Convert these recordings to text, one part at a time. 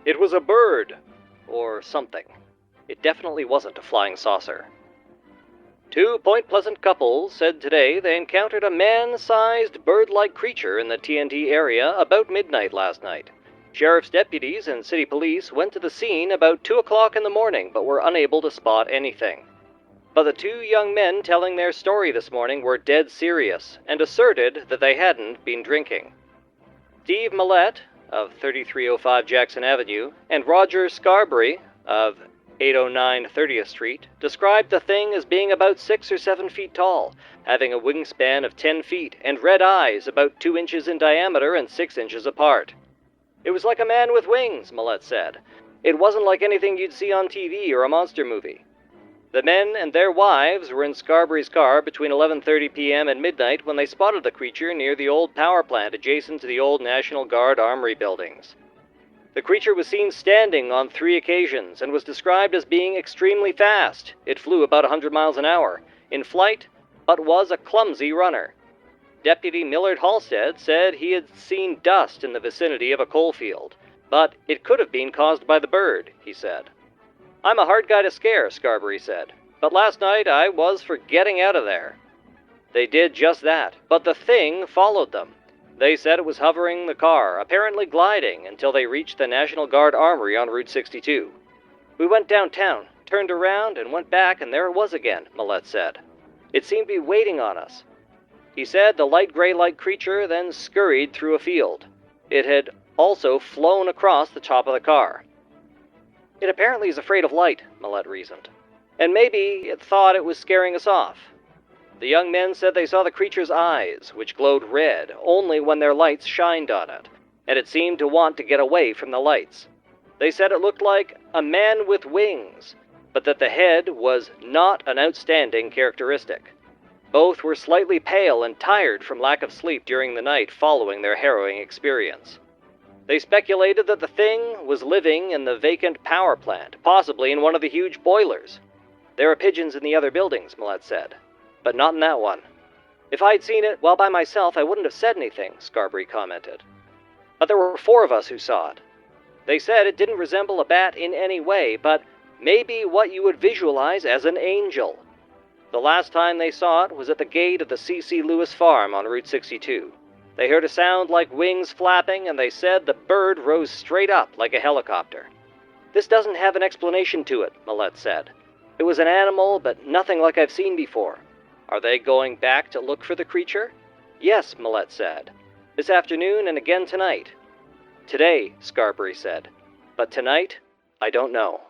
It was a bird, or something. It definitely wasn't a flying saucer. Two Point Pleasant couples said today they encountered a man-sized bird-like creature in the TNT area about midnight last night. Sheriff's deputies and city police went to the scene about 2 o'clock in the morning, but were unable to spot anything. But the two young men telling their story this morning were dead serious, and asserted that they hadn't been drinking. Steve Millette, of 3305 Jackson Avenue, and Roger Scarberry, of 809 30th Street, described the thing as being about 6 or 7 feet tall, having a wingspan of 10 feet, and red eyes about 2 inches in diameter and 6 inches apart. It was like a man with wings, Millette said. It wasn't like anything you'd see on TV or a monster movie. The men and their wives were in Scarberry's car between 11:30 p.m. and midnight when they spotted the creature near the old power plant adjacent to the old National Guard Armory buildings. The creature was seen standing on 3 occasions and was described as being extremely fast. It flew about 100 miles an hour in flight, but was a clumsy runner. Deputy Millard Halstead said he had seen dust in the vicinity of a coal field, but it could have been caused by the bird, he said. I'm a hard guy to scare, Scarberry said, but last night I was for getting out of there. They did just that, but the thing followed them. They said it was hovering the car, apparently gliding, until they reached the National Guard Armory on Route 62. We went downtown, turned around, and went back, and there it was again, Millette said. It seemed to be waiting on us. He said the light gray-like creature then scurried through a field. It had also flown across the top of the car. It apparently is afraid of light, Millette reasoned. And maybe it thought it was scaring us off. The young men said they saw the creature's eyes, which glowed red only when their lights shined on it, and it seemed to want to get away from the lights. They said it looked like a man with wings, but that the head was not an outstanding characteristic. Both were slightly pale and tired from lack of sleep during the night following their harrowing experience. They speculated that the thing was living in the vacant power plant, possibly in one of the huge boilers. There are pigeons in the other buildings, Millette said, but not in that one. If I'd seen it while by myself, I wouldn't have said anything, Scarberry commented. But there were 4 of us who saw it. They said it didn't resemble a bat in any way, but maybe what you would visualize as an angel. The last time they saw it was at the gate of the C.C. Lewis farm on Route 62. They heard a sound like wings flapping, and they said the bird rose straight up like a helicopter. This doesn't have an explanation to it, Millette said. It was an animal, but nothing like I've seen before. Are they going back to look for the creature? Yes, Millette said. This afternoon and again tonight. Today, Scarberry said. But tonight, I don't know.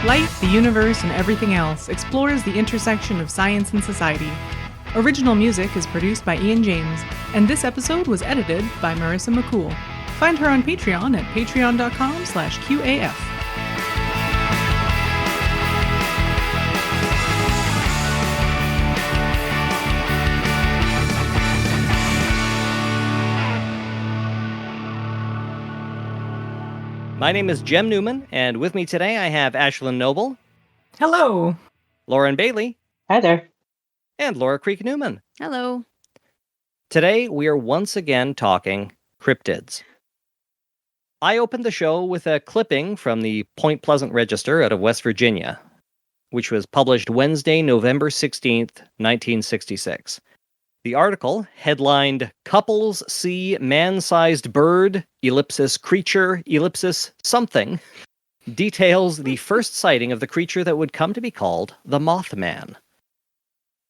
Life, the universe, and everything else explores the intersection of science and society. Original music is produced by Ian James, and this episode was edited by Marissa McCool. Find her on Patreon at patreon.com/QAF. My name is Jem Newman, and with me today I have Ashlyn Noble. Hello. Lauren Bailey. Hi there. And Laura Creek Newman. Hello. Today we are once again talking cryptids. I opened the show with a clipping from the Point Pleasant Register out of West Virginia, which was published Wednesday, November 16th, 1966. The article, headlined, Couples See Man-Sized Bird, ellipsis Creature, ellipsis Something, details the first sighting of the creature that would come to be called the Mothman.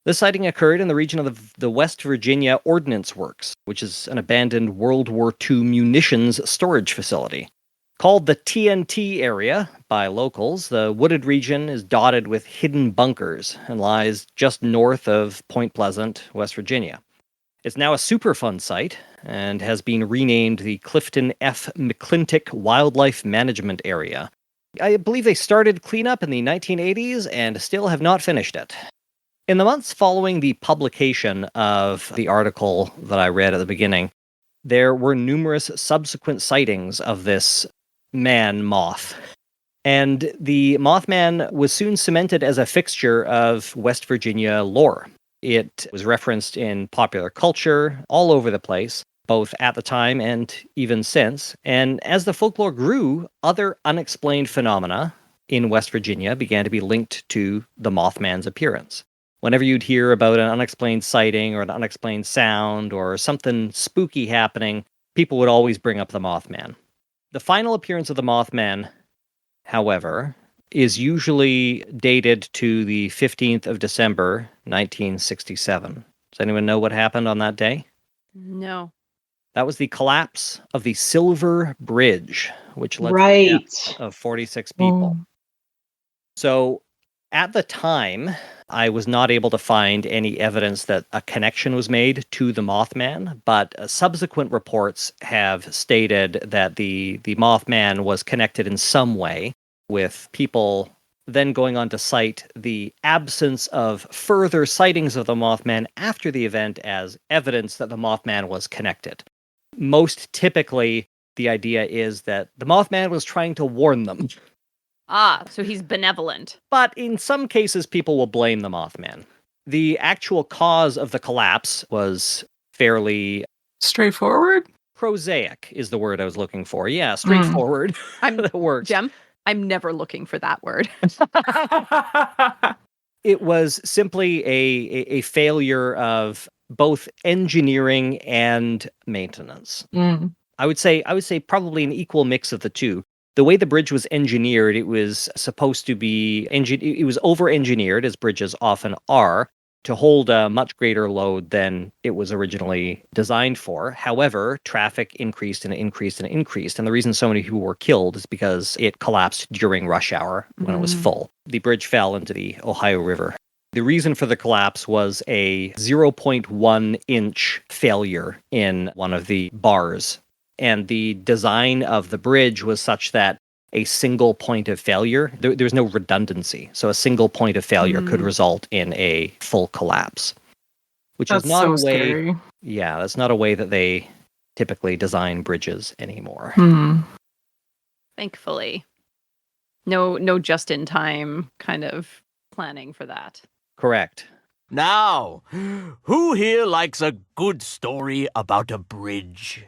This sighting occurred in the region of the West Virginia Ordnance Works, which is an abandoned World War II munitions storage facility. Called the TNT area by locals, the wooded region is dotted with hidden bunkers and lies just north of Point Pleasant, West Virginia. It's now a Superfund site and has been renamed the Clifton F. McClintock Wildlife Management Area. I believe they started cleanup in the 1980s and still have not finished it. In the months following the publication of the article that I read at the beginning, there were numerous subsequent sightings of this man moth. And the Mothman was soon cemented as a fixture of West Virginia lore. It was referenced in popular culture all over the place, both at the time and even since. And as the folklore grew, other unexplained phenomena in West Virginia began to be linked to the Mothman's appearance. Whenever you'd hear about an unexplained sighting or an unexplained sound or something spooky happening, people would always bring up the Mothman. The final appearance of the Mothman, however, is usually dated to the 15th of December, 1967. Does anyone know what happened on that day? No. That was the collapse of the Silver Bridge, which led to the death of 46 people. So at the time, I was not able to find any evidence that a connection was made to the Mothman, but subsequent reports have stated that the Mothman was connected in some way, with people then going on to cite the absence of further sightings of the Mothman after the event as evidence that the Mothman was connected. Most typically, the idea is that the Mothman was trying to warn them. Ah, so he's benevolent. But in some cases, people will blame the Mothman. The actual cause of the collapse was fairly... straightforward? Prosaic is the word I was looking for. Yeah, straightforward. That works. Jem, I'm never looking for that word. It was simply a failure of both engineering and maintenance. I would say probably an equal mix of the two. The way the bridge was engineered, it was supposed to be it was over-engineered, as bridges often are, to hold a much greater load than it was originally designed for. However, traffic increased and increased and increased, and the reason so many people were killed is because it collapsed during rush hour when it was full. The bridge fell into the Ohio River. The reason for the collapse was a 0.1 inch failure in one of the bars. And the design of the bridge was such that a single point of failure, there was no redundancy. So a single point of failure could result in a full collapse. Which is not a way. Scary. Yeah, that's not a way that they typically design bridges anymore. Thankfully. No just in time kind of planning for that. Correct. Now, who here likes a good story about a bridge?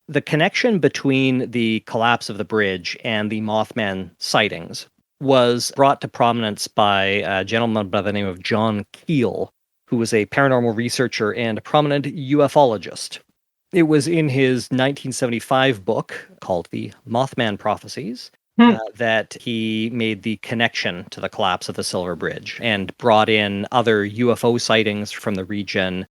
The connection between the collapse of the bridge and the Mothman sightings was brought to prominence by a gentleman by the name of John Keel, who was a paranormal researcher and a prominent ufologist. It was in his 1975 book called The Mothman Prophecies that he made the connection to the collapse of the Silver Bridge and brought in other UFO sightings from the region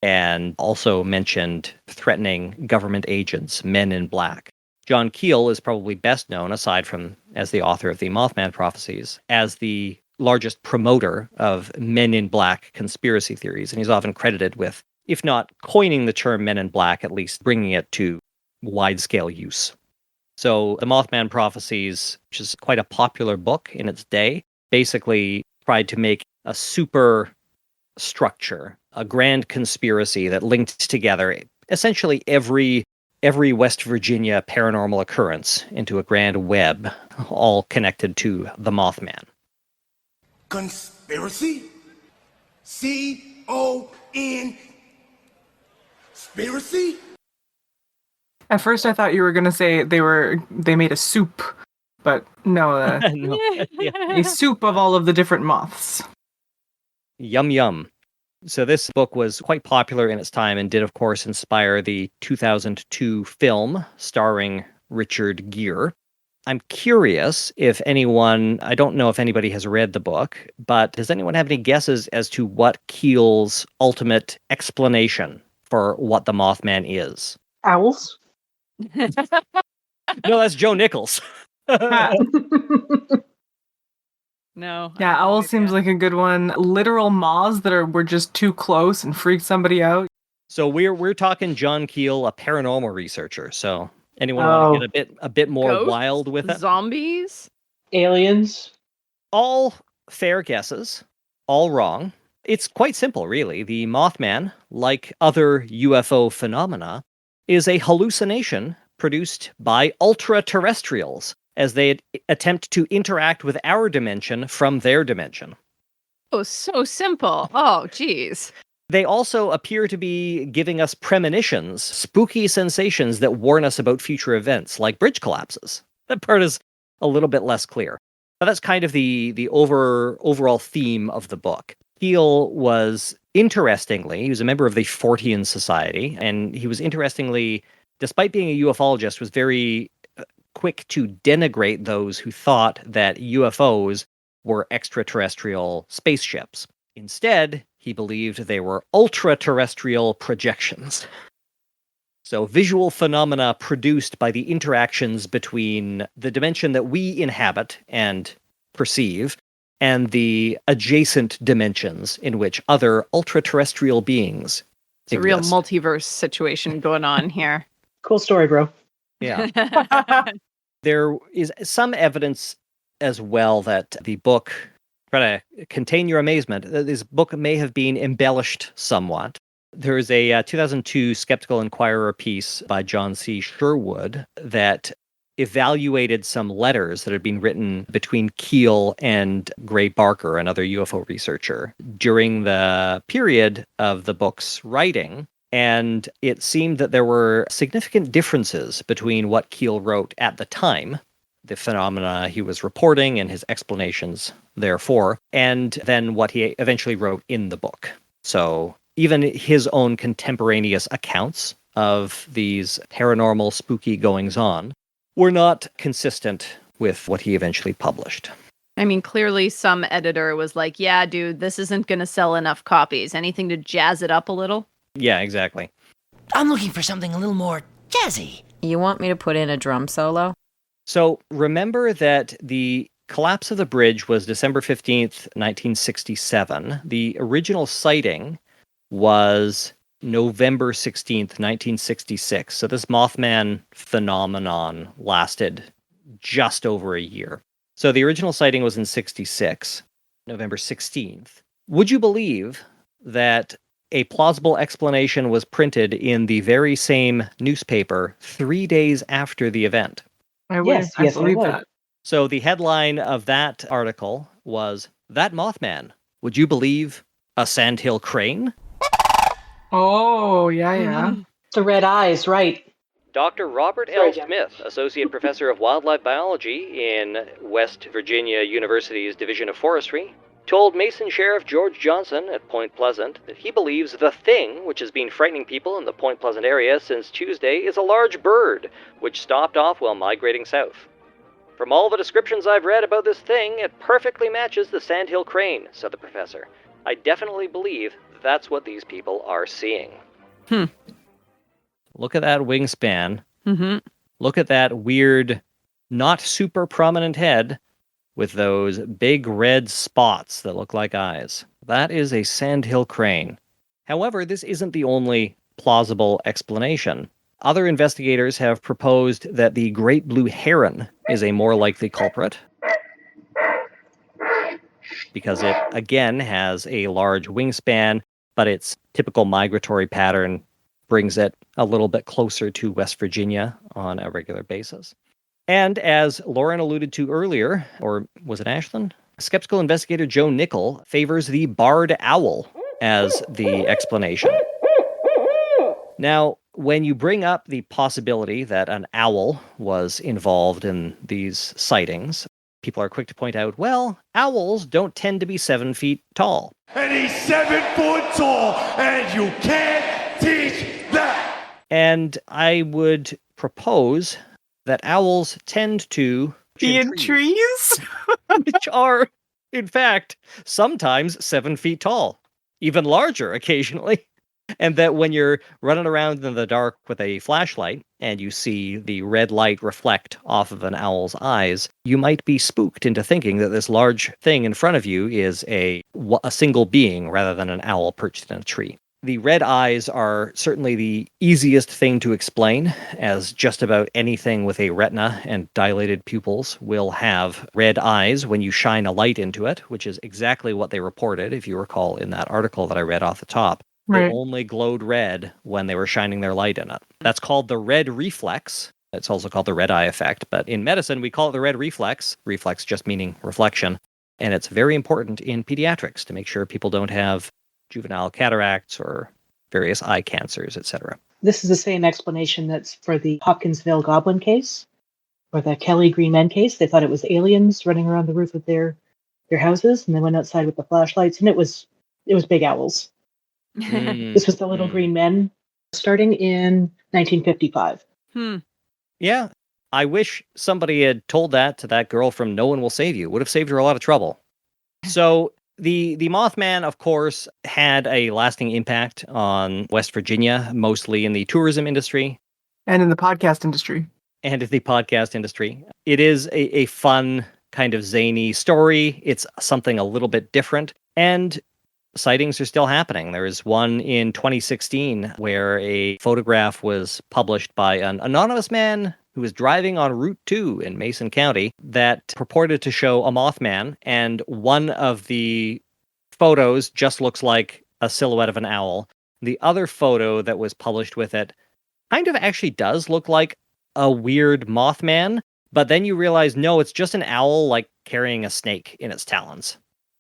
and also mentioned threatening government agents, men in black. John Keel is probably best known, aside from as the author of the Mothman Prophecies, as the largest promoter of men in black conspiracy theories, and he's often credited with, if not coining the term men in black, at least bringing it to wide-scale use. So the Mothman Prophecies, which is quite a popular book in its day, basically tried to make a super structure, a grand conspiracy that linked together essentially every West Virginia paranormal occurrence into a grand web, all connected to the Mothman. Conspiracy? C-O-N... Conspiracy? At first I thought you were going to say they made a soup, but no, No. a soup of all of the different moths. Yum yum. So this book was quite popular in its time and did, of course, inspire the 2002 film starring Richard Gere. I'm curious if anyone, I don't know if anybody has read the book, but does anyone have any guesses as to what Keel's ultimate explanation for what the Mothman is? Owls? No, that's Joe Nichols. No. Yeah, owl seems like a good one. Literal moths that were just too close and freaked somebody out. So we're talking John Keel, a paranormal researcher. So anyone want to get a bit more Ghosts? wild with it? Zombies? Aliens? All fair guesses, all wrong. It's quite simple, really. The Mothman, like other UFO phenomena, is a hallucination produced by ultra-terrestrials, as they attempt to interact with our dimension from their dimension. Oh, so simple. Oh, geez. They also appear to be giving us premonitions, spooky sensations that warn us about future events, like bridge collapses. That part is a little bit less clear. But that's kind of the overall theme of the book. Keel was he was a member of the Fortean Society, and he was despite being a ufologist, was very quick to denigrate those who thought that UFOs were extraterrestrial spaceships. Instead, he believed they were ultra-terrestrial projections. So visual phenomena produced by the interactions between the dimension that we inhabit and perceive and the adjacent dimensions in which other ultra-terrestrial beings It's a exist. real multiverse situation going on here. Cool story, bro. Yeah. There is some evidence as well that the book, try to contain your amazement, that this book may have been embellished somewhat. There is a 2002 Skeptical Inquirer piece by John C. Sherwood that evaluated some letters that had been written between Keel and Gray Barker, another UFO researcher, during the period of the book's writing. And it seemed that there were significant differences between what Keel wrote at the time, the phenomena he was reporting and his explanations therefore, and then what he eventually wrote in the book. So even his own contemporaneous accounts of these paranormal, spooky goings-on were not consistent with what he eventually published. I mean, clearly some editor was like, yeah, dude, this isn't going to sell enough copies. Anything to jazz it up a little? Yeah, exactly. I'm looking for something a little more jazzy. You want me to put in a drum solo? So remember that the collapse of the bridge was December 15th, 1967. The original sighting was November 16th, 1966. So this Mothman phenomenon lasted just over a year. So the original sighting was in 66, November 16th. Would you believe that a plausible explanation was printed in the very same newspaper 3 days after the event? I Yes, I yes, I believe would. that. So the headline of that article was, "That Mothman, would you believe a sandhill crane?" Oh, yeah. The red eyes, right. Dr. Robert Sorry, L. Jim. Smith, Associate Professor of Wildlife Biology in West Virginia University's Division of Forestry, told Mason Sheriff George Johnson at Point Pleasant that he believes the thing, which has been frightening people in the Point Pleasant area since Tuesday, is a large bird, which stopped off while migrating south. "From all the descriptions I've read about this thing, it perfectly matches the sandhill crane," said the professor. "I definitely believe that's what these people are seeing." Look at that wingspan. Mm-hmm. Look at that weird, not super prominent head with those big red spots that look like eyes. That is a sandhill crane. However, this isn't the only plausible explanation. Other investigators have proposed that the great blue heron is a more likely culprit, because it, again, has a large wingspan, but its typical migratory pattern brings it a little bit closer to West Virginia on a regular basis. And as Lauren alluded to earlier, or was it Ashlyn? Skeptical investigator Joe Nickel favors the barred owl as the explanation. Now, when you bring up the possibility that an owl was involved in these sightings, people are quick to point out, well, owls don't tend to be 7 feet tall. And he's 7 foot tall, and you can't teach that. And I would propose that owls tend to Be in trees? which are, in fact, sometimes 7 feet tall, even larger occasionally. And that when you're running around in the dark with a flashlight and you see the red light reflect off of an owl's eyes, you might be spooked into thinking that this large thing in front of you is a single being rather than an owl perched in a tree. The red eyes are certainly the easiest thing to explain, as just about anything with a retina and dilated pupils will have red eyes when you shine a light into it, which is exactly what they reported, if you recall, in that article that I read off the top. They Right. only glowed red when they were shining their light in it. That's called the red reflex, It's also called the red eye effect, but in medicine, we call it the red reflex. Reflex just meaning reflection. And it's very important in pediatrics to make sure people don't have juvenile cataracts or various eye cancers, etc. This is the same explanation that's for the Hopkinsville Goblin case, or the Kelly Green Men case. They thought it was aliens running around the roof of their houses, and they went outside with the flashlights, and it was big owls. This was the Little Green Men, starting in 1955. Yeah, I wish somebody had told that to that girl from No One Will Save You. Would have saved her a lot of trouble. So the Mothman, of course, had a lasting impact on West Virginia, mostly in the tourism industry. And in the podcast industry. And in the podcast industry. It is a fun, kind of zany story. It's something a little bit different. And sightings are still happening. There is one in 2016 where a photograph was published by an anonymous man who was driving on Route 2 in Mason County that purported to show a Mothman, and one of the photos just looks like a silhouette of an owl. The other photo that was published with it kind of actually does look like a weird Mothman, but then you realize, no, it's just an owl, like, carrying a snake in its talons.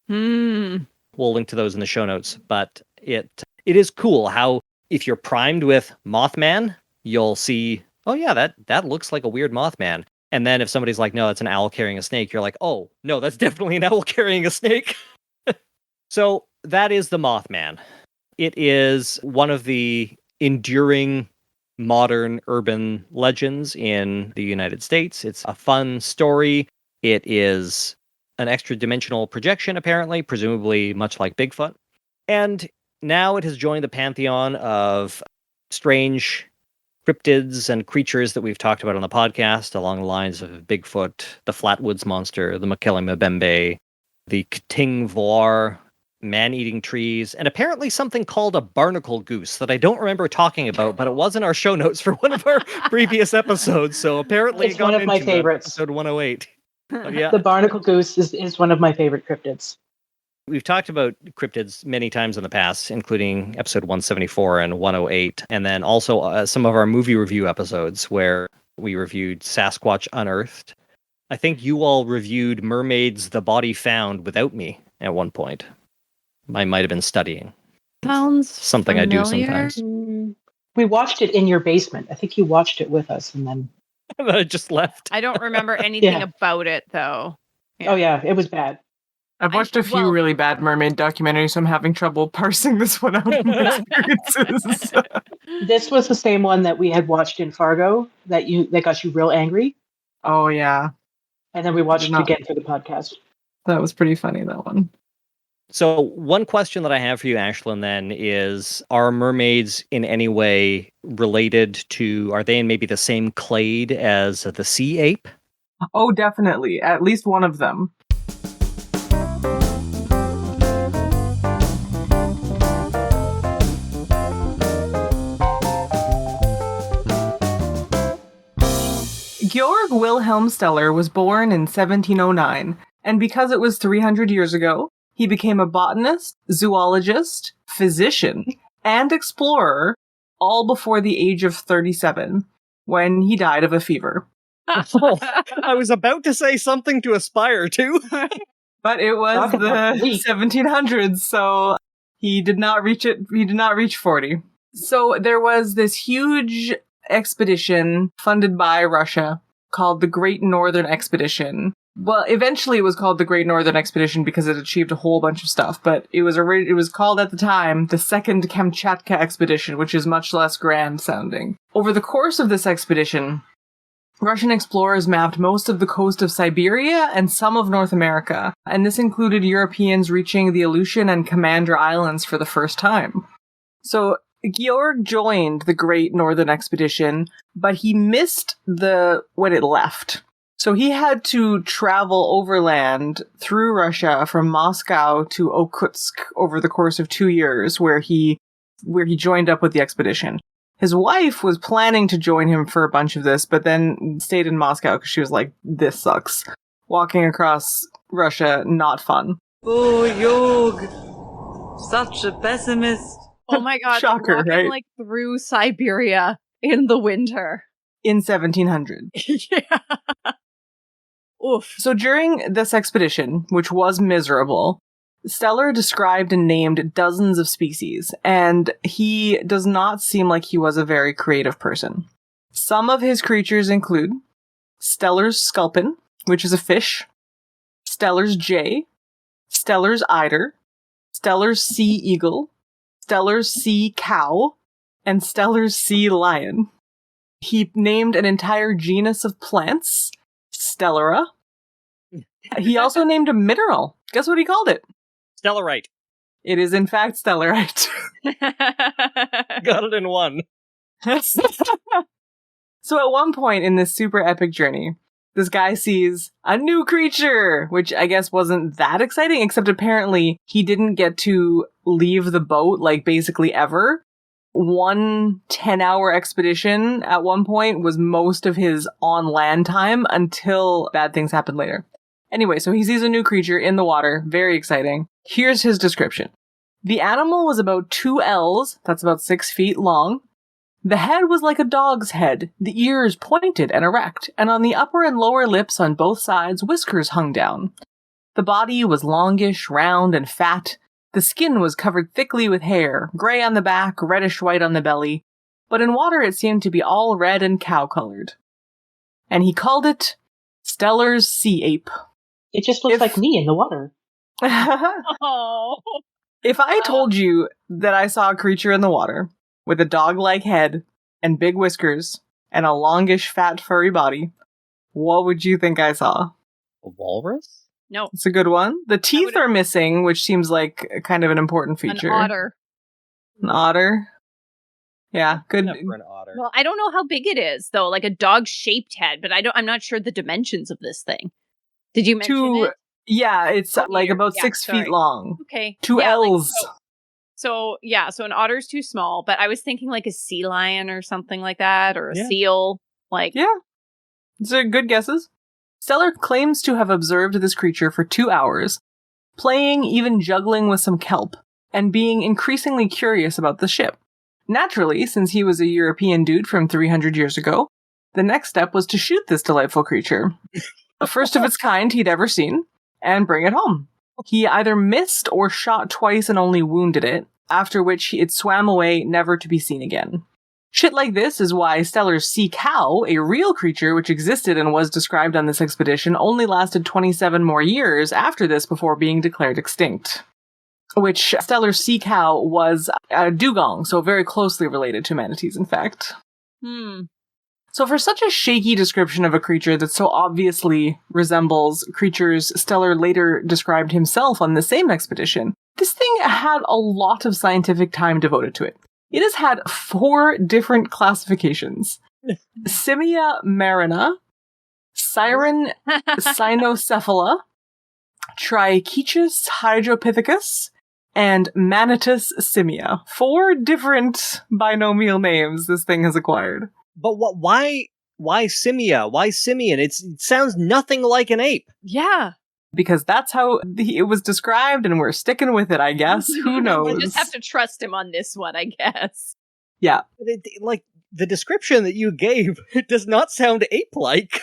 We'll link to those in the show notes, but it is cool how if you're primed with Mothman, you'll see, oh yeah, that looks like a weird Mothman. And then if somebody's like, no, it's an owl carrying a snake, you're like, oh, no, that's definitely an owl carrying a snake. So that is the Mothman. It is one of the enduring modern urban legends in the United States. It's a fun story. It is an extra-dimensional projection, apparently, presumably much like Bigfoot. And now it has joined the pantheon of strange cryptids and creatures that we've talked about on the podcast, along the lines of Bigfoot, the Flatwoods Monster, the Mokele-Mbembe, the Kting-Voir, man-eating trees, and apparently something called a barnacle goose that I don't remember talking about, but it was in our show notes for one of our previous episodes, so apparently It's one of my favorites. Episode 108. Yeah. The barnacle goose is one of my favorite cryptids. We've talked about cryptids many times in the past, including episode 174 and 108, and then also some of our movie review episodes where we reviewed Sasquatch Unearthed. I think you all reviewed Mermaids: The Body Found without me at one point. I might have been studying. Sounds something familiar. I do sometimes. We watched it in your basement. I think you watched it with us, and then I just left. I don't remember anything Yeah. about it, though. Oh yeah, it was bad. I've watched a few really bad mermaid documentaries, so I'm having trouble parsing this one out in my experiences. This was the same one that we had watched in Fargo that got you real angry, Oh yeah, and then we watched it Not- again for the podcast. that was pretty funny, that one. So one question that I have for you, Ashlyn, then is, are mermaids in any way related to, are they in maybe the same clade as the sea ape? Oh, definitely. At least one of them. Georg Wilhelm Steller was born in 1709, and because it was 300 years ago, he became a botanist, zoologist, physician, and explorer, all before the age of 37, when he died of a fever. I was about to say something to aspire to. But it was Talk about the bleak. 1700s, so he did not reach it. He did not reach 40. So there was this huge expedition funded by Russia called the Great Northern Expedition. Well, eventually it was called the Great Northern Expedition because it achieved a whole bunch of stuff, but it was called at the time the Second Kamchatka Expedition, which is much less grand sounding. Over the course of this expedition, Russian explorers mapped most of the coast of Siberia and some of North America, and this included Europeans reaching the Aleutian and Commander Islands for the first time. So Georg joined the Great Northern Expedition, but he missed when it left. So he had to travel overland through Russia from Moscow to Okhotsk over the course of 2 years, where he joined up with the expedition. His wife was planning to join him for a bunch of this, but then stayed in Moscow because she was like, this sucks. Walking across Russia, not fun. Oh, Yog, such a pessimist. Oh my god, Shocker, walking, right? like through Siberia in the winter. in 1700. Yeah. Oof. So during this expedition, which was miserable, Steller described and named dozens of species, and he does not seem like he was a very creative person. Some of his creatures include Steller's sculpin, which is a fish, Steller's jay, Steller's eider, Steller's sea eagle, Steller's sea cow, and Steller's sea lion. He named an entire genus of plants, Stellera. He also named a mineral. Guess what he called it? Stellarite. It is in fact stellarite. Got it in one. So at one point in this super epic journey, this guy sees a new creature, which I guess wasn't that exciting, except apparently he didn't get to leave the boat, like, basically ever. One 10-hour expedition at one point was most of his on-land time until bad things happened later. Anyway, so he sees a new creature in the water. Very exciting. Here's his description. The animal was about 2 L's, that's about 6 feet long. The head was like a dog's head, the ears pointed and erect, and on the upper and lower lips on both sides, whiskers hung down. The body was longish, round, and fat. The skin was covered thickly with hair, gray on the back, reddish-white on the belly, but in water it seemed to be all red and cow-colored. And he called it Steller's sea ape. It just looks like me in the water. Oh. If I told you that I saw a creature in the water with a dog-like head and big whiskers and a longish, fat, furry body, what would you think I saw? A walrus? No. It's a good one. The teeth are missing, which seems like kind of an important feature. An otter. An otter? Yeah, good. For an otter. Well, I don't know how big it is, though. Like a dog-shaped head, but I'm not sure the dimensions of this thing. Did you mention it? Yeah, it's like about 6 feet long. Okay. 2 L's. Like, so an otter's too small, but I was thinking like a sea lion or something like that, or a seal. Like, yeah, these are good guesses. Steller claims to have observed this creature for 2 hours, playing, even juggling with some kelp, and being increasingly curious about the ship. Naturally, since he was a European dude from 300 years ago, the next step was to shoot this delightful creature. The first of its kind he'd ever seen, and bring it home. He either missed or shot twice and only wounded it, after which it swam away, never to be seen again. Shit like this is why Steller's sea cow, a real creature which existed and was described on this expedition, only lasted 27 more years after this before being declared extinct. Which Steller's sea cow was a dugong, so very closely related to manatees, in fact. So for such a shaky description of a creature that so obviously resembles creatures Steller later described himself on the same expedition, this thing had a lot of scientific time devoted to it. It has had 4 different classifications. Simia marina, Siren cynocephala, Trichechus hydropithecus, and Manitus simia. 4 different binomial names this thing has acquired. But why simia? Why simian? It sounds nothing like an ape. Yeah. Because that's how it was described, and we're sticking with it, I guess. Who knows? We just have to trust him on this one, I guess. Yeah. Like, the description that you gave, it does not sound ape-like.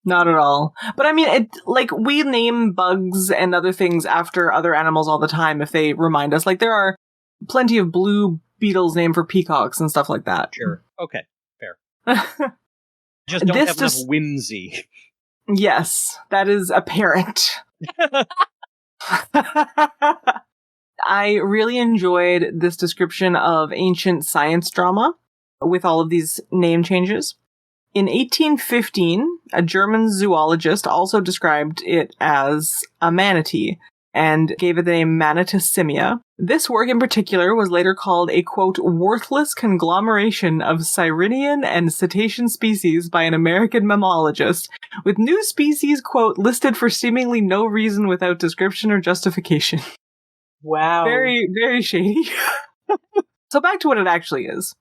Not at all. But I mean, we name bugs and other things after other animals all the time if they remind us. Like, there are plenty of blue beetles named for peacocks and stuff like that. Sure. Okay. Fair. Just don't have enough whimsy. Yes, that is apparent. I really enjoyed this description of ancient science drama with all of these name changes. In 1815, a German zoologist also described it as a manatee and gave it the name Manitus simia. This work in particular was later called a, quote, worthless conglomeration of Sirenian and cetacean species by an American mammologist, with new species, quote, listed for seemingly no reason without description or justification. Wow. Very, very shady. So back to what it actually is.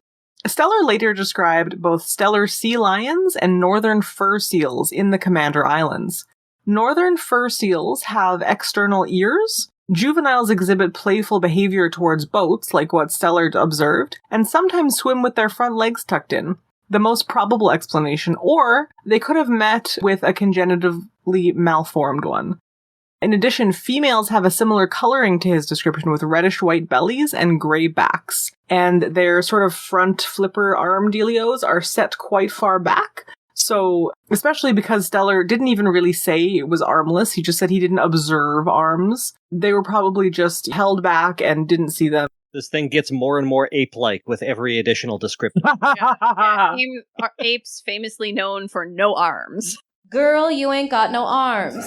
Steller later described both Steller sea lions and northern fur seals in the Commander Islands. Northern fur seals have external ears. Juveniles exhibit playful behavior towards boats, like what Steller observed, and sometimes swim with their front legs tucked in. the most probable explanation, or they could have met with a congenitively malformed one. In addition, females have a similar coloring to his description with reddish-white bellies and gray backs, and their sort of front flipper arm dealios are set quite far back. So, especially because Steller didn't even really say it was armless, he just said he didn't observe arms. They were probably just held back and didn't see them. This thing gets more and more ape-like with every additional description. Apes famously known for no arms. Girl, you ain't got no arms.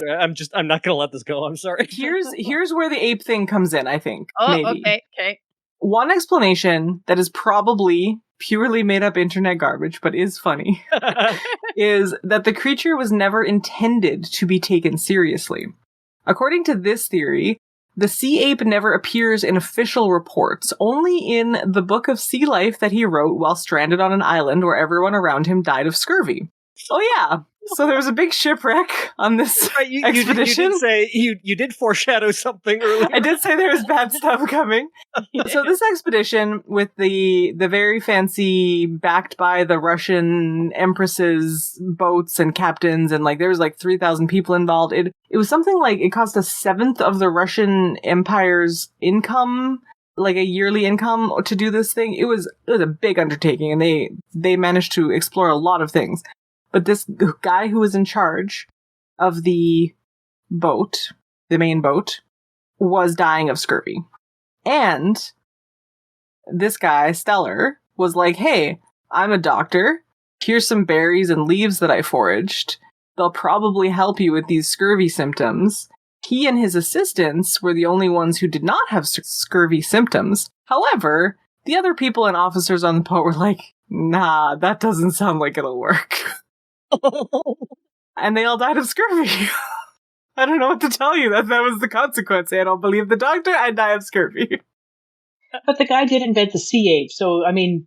I'm not gonna let this go, I'm sorry. Here's where the ape thing comes in, I think. Oh, maybe. okay. One explanation that is probably purely made up internet garbage, but is funny, is that the creature was never intended to be taken seriously. According to this theory, the sea ape never appears in official reports, only in the book of sea life that he wrote while stranded on an island where everyone around him died of scurvy. Oh yeah, so there was a big shipwreck on this expedition. You did say you did foreshadow something earlier. I did say there was bad stuff coming. So this expedition with the very fancy, backed by the Russian empresses, boats and captains, and like there was like 3,000 people involved. It was something like it cost 1/7 of the Russian Empire's income, like a yearly income, to do this thing. It was a big undertaking, and they managed to explore a lot of things. But this guy who was in charge of the boat, the main boat, was dying of scurvy. And this guy, Steller, was like, hey, I'm a doctor. Here's some berries and leaves that I foraged. They'll probably help you with these scurvy symptoms. He and his assistants were the only ones who did not have scurvy symptoms. However, the other people and officers on the boat were like, nah, that doesn't sound like it'll work. And they all died of scurvy. I don't know what to tell you. That was the consequence. I don't believe the doctor, I die of scurvy. But the guy did invent the sea ape, so I mean...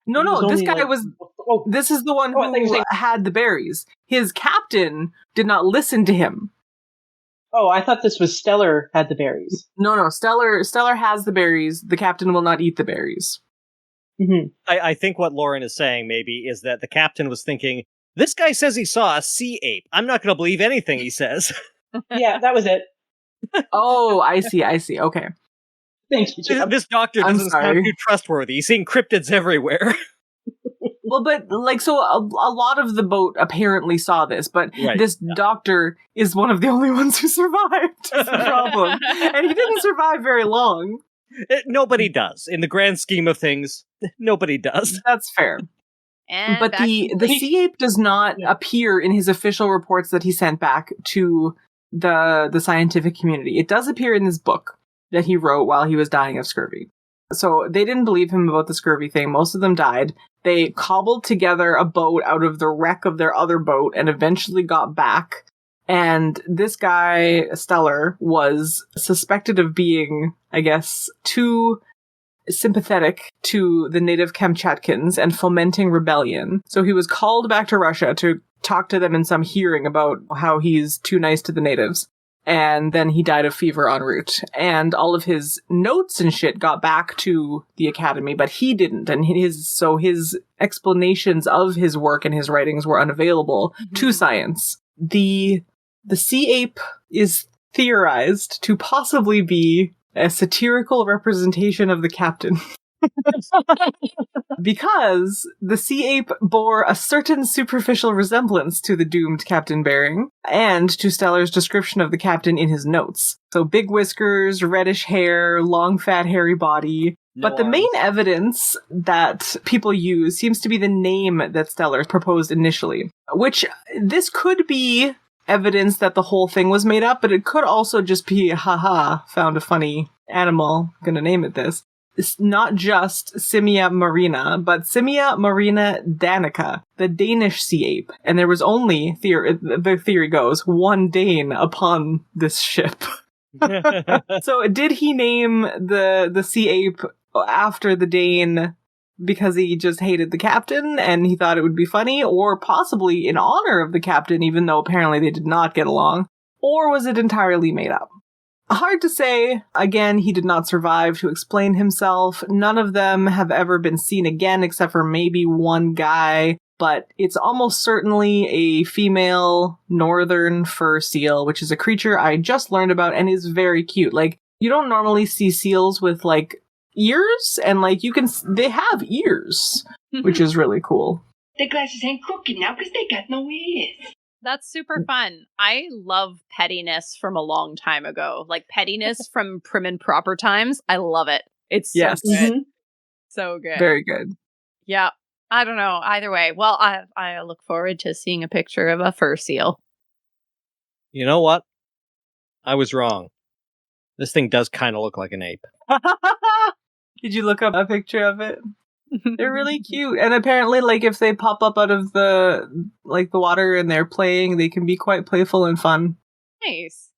No, this guy was... Oh, this is the one who had the berries. His captain did not listen to him. Oh, I thought this was Steller had the berries. No, Steller has the berries. The captain will not eat the berries. Mm-hmm. I think what Lauren is saying, maybe, is that the captain was thinking, this guy says he saw a sea ape. I'm not going to believe anything he says. Yeah, that was it. Oh, I see. Okay. Thank you. This doctor doesn't sound too trustworthy. He's seeing cryptids everywhere. Well, but, like, so a lot of the boat apparently saw this, but this doctor is one of the only ones who survived. That's the problem. And he didn't survive very long. Nobody does. In the grand scheme of things, nobody does. That's fair. But the sea ape does not appear in his official reports that he sent back to the scientific community. It does appear in his book that he wrote while he was dying of scurvy. So they didn't believe him about the scurvy thing. Most of them died. They cobbled together a boat out of the wreck of their other boat and eventually got back. And this guy, Steller, was suspected of being, I guess, too sympathetic to the native Kamchatkans and fomenting rebellion. So he was called back to Russia to talk to them in some hearing about how he's too nice to the natives. And then he died of fever en route. And all of his notes and shit got back to the academy, but he didn't. And his explanations of his work and his writings were unavailable to science. The sea ape is theorized to possibly be a satirical representation of the captain. Because the sea ape bore a certain superficial resemblance to the doomed Captain Bering, and to Steller's description of the captain in his notes. So big whiskers, reddish hair, long fat hairy body. But the main evidence that people use seems to be the name that Steller proposed initially. Which, this could be evidence that the whole thing was made up, but it could also just be, haha, found a funny animal, gonna name it this. It's not just Simia marina, but Simia marina danica, the Danish sea ape. And there was only, the theory goes, one Dane upon this ship. So did he name the sea ape after the Dane because he just hated the captain and he thought it would be funny, or possibly in honor of the captain, even though apparently they did not get along? Or was it entirely made up? Hard to say. Again, he did not survive to explain himself. None of them have ever been seen again, except for maybe one guy. But it's almost certainly a female northern fur seal, which is a creature I just learned about and is very cute. Like, you don't normally see seals with, like, ears, and, like, they have ears, which is really cool. The glasses ain't crooked now because they got no ears. That's super fun. I love pettiness from a long time ago. Like pettiness from prim and proper times. I love it. It's so good. Mm-hmm. So good. Very good. Yeah. I don't know. Either way. Well, I look forward to seeing a picture of a fur seal. You know what? I was wrong. This thing does kind of look like an ape. Did you look up a picture of it? They're really cute. And apparently, like, if they pop up out of the water and they're playing, they can be quite playful and fun. Nice.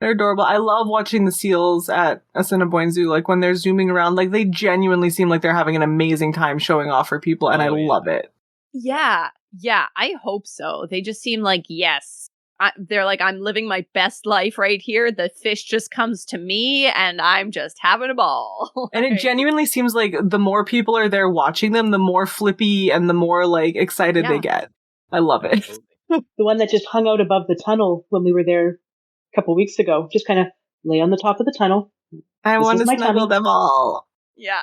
They're adorable. I love watching the seals at Assiniboine Zoo. Like, when they're zooming around, like, they genuinely seem like they're having an amazing time showing off for people, and I love it. Yeah. Yeah, I hope so. They just seem like, yes. They're like, I'm living my best life right here. The fish just comes to me, and I'm just having a ball. And it genuinely seems like the more people are there watching them, the more flippy and the more, like, excited they get. I love it. The one that just hung out above the tunnel when we were there a couple weeks ago, just kind of lay on the top of the tunnel. I want to snuggle them all. Yeah.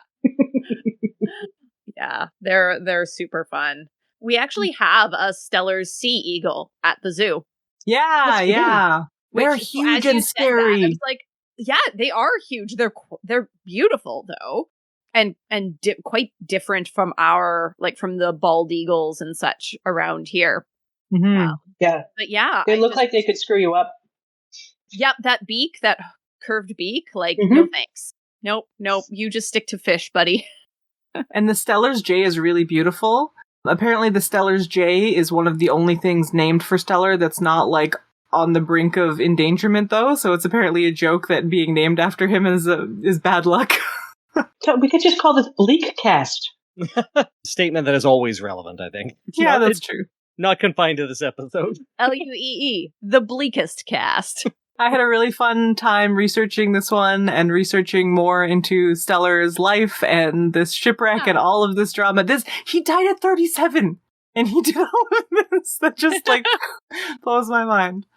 Yeah, they're super fun. We actually have a Steller's sea eagle at the zoo. Yeah, yeah. They're huge and scary. I was like, yeah, they are huge. They're beautiful though, and quite different from from the bald eagles and such around here. Mm-hmm. Yeah, but yeah, they look like they could screw you up. Yep, that beak, that curved beak, like no thanks. Nope. You just stick to fish, buddy. And the Steller's jay is really beautiful. Apparently the Steller's jay is one of the only things named for Steller that's not, like, on the brink of endangerment, though. So it's apparently a joke that being named after him is bad luck. So we could just call this Bleak Cast. Statement that is always relevant, I think. Yeah, that's true. Not confined to this episode. LUEE, the bleakest cast. I had a really fun time researching this one and researching more into Steller's life and this shipwreck and all of this drama. He died at 37 and he did all of this. That just, like, blows my mind.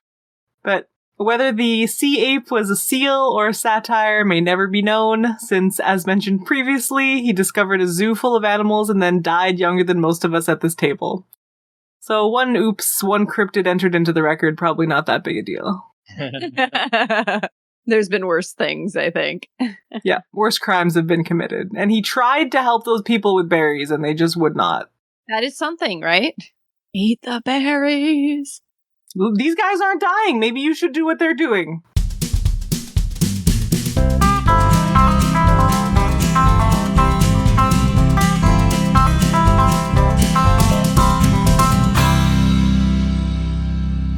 But whether the sea ape was a seal or a satire may never be known, since, as mentioned previously, he discovered a zoo full of animals and then died younger than most of us at this table. So one cryptid entered into the record, probably not that big a deal. There's been worse things, I think. Yeah, worse crimes have been committed. And he tried to help those people with berries, and they just would not. That is something, right? Eat the berries. These guys aren't dying. Maybe you should do what they're doing.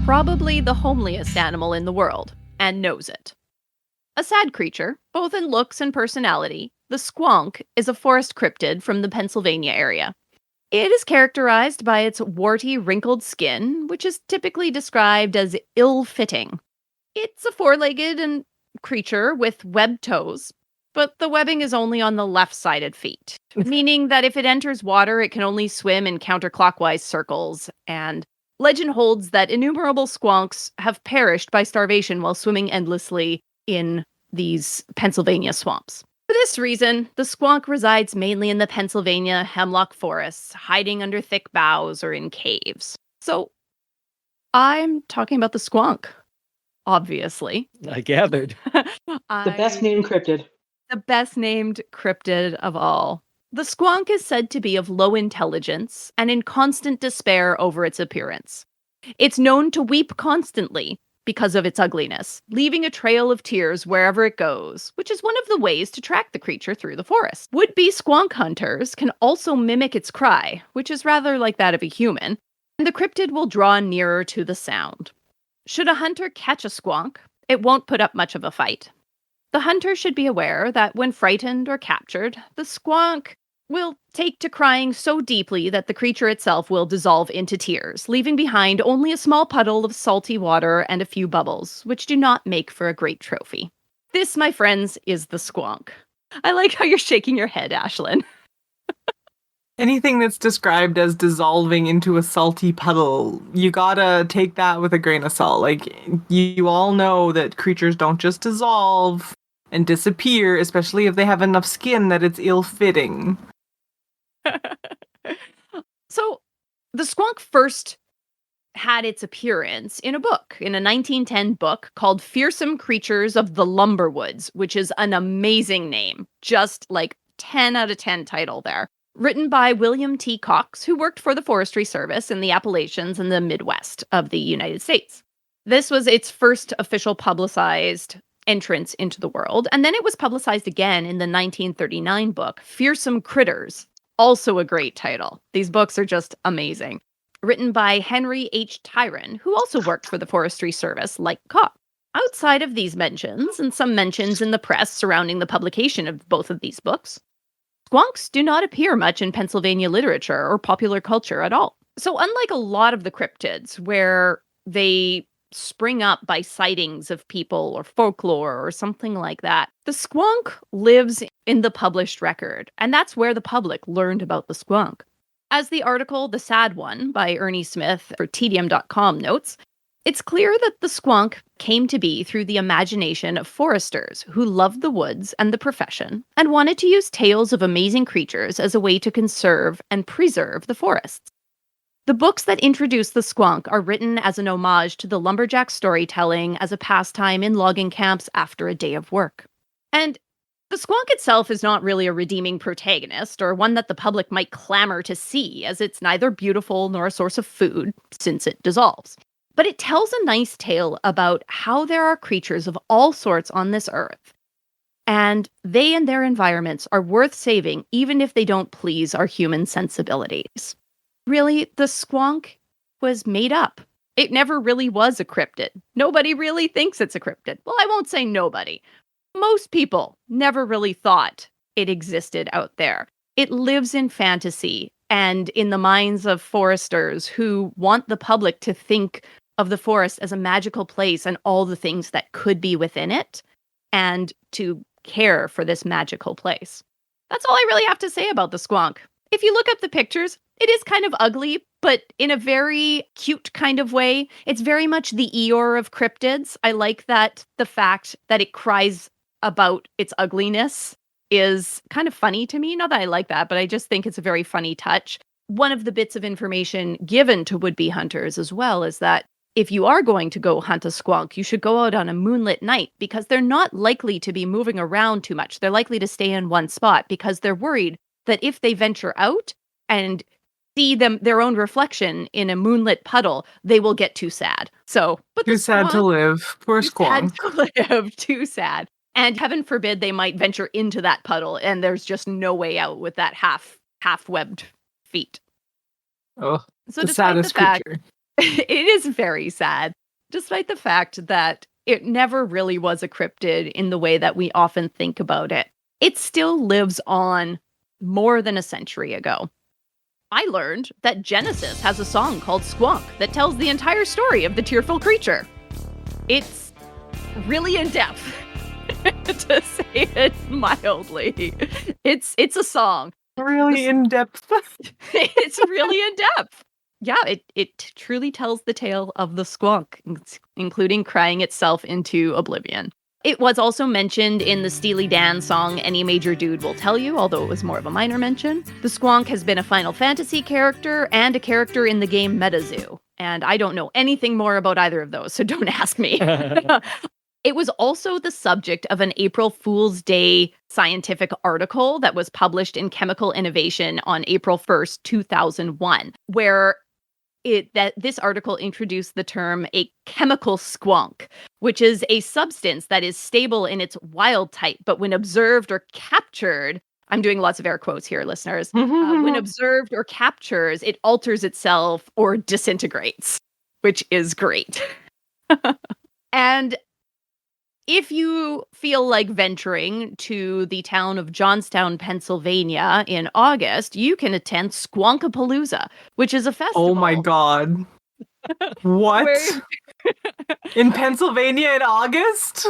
Probably the homeliest animal in the world, and knows it. A sad creature, both in looks and personality, the Squonk is a forest cryptid from the Pennsylvania area. It is characterized by its warty, wrinkled skin, which is typically described as ill-fitting. It's a four-legged creature with webbed toes, but the webbing is only on the left-sided feet, meaning that if it enters water, it can only swim in counterclockwise circles, and legend holds that innumerable squonks have perished by starvation while swimming endlessly in these Pennsylvania swamps. For this reason, the squonk resides mainly in the Pennsylvania hemlock forests, hiding under thick boughs or in caves. So, I'm talking about the squonk, obviously. I gathered. The best named cryptid. The best named cryptid of all. The squonk is said to be of low intelligence and in constant despair over its appearance. It's known to weep constantly because of its ugliness, leaving a trail of tears wherever it goes, which is one of the ways to track the creature through the forest. Would-be squonk hunters can also mimic its cry, which is rather like that of a human, and the cryptid will draw nearer to the sound. Should a hunter catch a squonk, it won't put up much of a fight. The hunter should be aware that when frightened or captured, the squonk will take to crying so deeply that the creature itself will dissolve into tears, leaving behind only a small puddle of salty water and a few bubbles, which do not make for a great trophy. This, my friends, is the squonk. I like how you're shaking your head, Ashlyn. Anything that's described as dissolving into a salty puddle, you gotta take that with a grain of salt. Like, you all know that creatures don't just dissolve and disappear, especially if they have enough skin that it's ill-fitting. So, the squonk first had its appearance in a book, in a 1910 book called Fearsome Creatures of the Lumberwoods, which is an amazing name. Just like 10 out of 10 title there. Written by William T. Cox, who worked for the Forestry Service in the Appalachians and the Midwest of the United States. This was its first official publicized entrance into the world, and then it was publicized again in the 1939 book, Fearsome Critters, also a great title. These books are just amazing. Written by Henry H. Tyron, who also worked for the Forestry Service like Cox. Outside of these mentions, and some mentions in the press surrounding the publication of both of these books, squonks do not appear much in Pennsylvania literature or popular culture at all. So unlike a lot of the cryptids, where they spring up by sightings of people or folklore or something like that, the squonk lives in the published record, and that's where the public learned about the squonk. As the article The Sad One by Ernie Smith for tedium.com notes, it's clear that the squonk came to be through the imagination of foresters who loved the woods and the profession and wanted to use tales of amazing creatures as a way to conserve and preserve the forests. The books that introduce the squonk are written as an homage to the lumberjack storytelling as a pastime in logging camps after a day of work. And the squonk itself is not really a redeeming protagonist or one that the public might clamor to see, as it's neither beautiful nor a source of food, since it dissolves. But it tells a nice tale about how there are creatures of all sorts on this earth, and they and their environments are worth saving even if they don't please our human sensibilities. Really, the squonk was made up. It never really was a cryptid. Nobody really thinks it's a cryptid. Well, I won't say nobody. Most people never really thought it existed out there. It lives in fantasy and in the minds of foresters who want the public to think of the forest as a magical place and all the things that could be within it, and to care for this magical place. That's all I really have to say about the squonk. If you look up the pictures, it is kind of ugly, but in a very cute kind of way. It's very much the Eeyore of cryptids. I like that the fact that it cries about its ugliness is kind of funny to me. Not that I like that, but I just think it's a very funny touch. One of the bits of information given to would-be hunters as well is that if you are going to go hunt a squonk, you should go out on a moonlit night because they're not likely to be moving around too much. They're likely to stay in one spot because they're worried that if they venture out and see their own reflection in a moonlit puddle, they will get too sad. So, but too sad to live. Poor squonk. Too sad to live. Too sad. And heaven forbid they might venture into that puddle and there's just no way out with that half-webbed feet. Oh, so the saddest creature. It is very sad, despite the fact that it never really was a cryptid in the way that we often think about it. It still lives on more than a century ago. I learned that Genesis has a song called Squonk that tells the entire story of the tearful creature. It's really in-depth, to say it mildly. It's a song. Really in-depth. It's really in-depth. Yeah, it truly tells the tale of the squonk, including crying itself into oblivion. It was also mentioned in the Steely Dan song Any Major Dude Will Tell You, although it was more of a minor mention. The squonk has been a Final Fantasy character and a character in the game MetaZoo. And I don't know anything more about either of those, so don't ask me. It was also the subject of an April Fool's Day scientific article that was published in Chemical Innovation on April 1st, 2001, where this article introduced the term a chemical squonk, which is a substance that is stable in its wild type, but when observed or captured, I'm doing lots of air quotes here, listeners, when observed or captures, it alters itself or disintegrates, which is great. And if you feel like venturing to the town of Johnstown, Pennsylvania in August, you can attend Squonkapalooza, which is a festival. Oh my god. What? In Pennsylvania in August?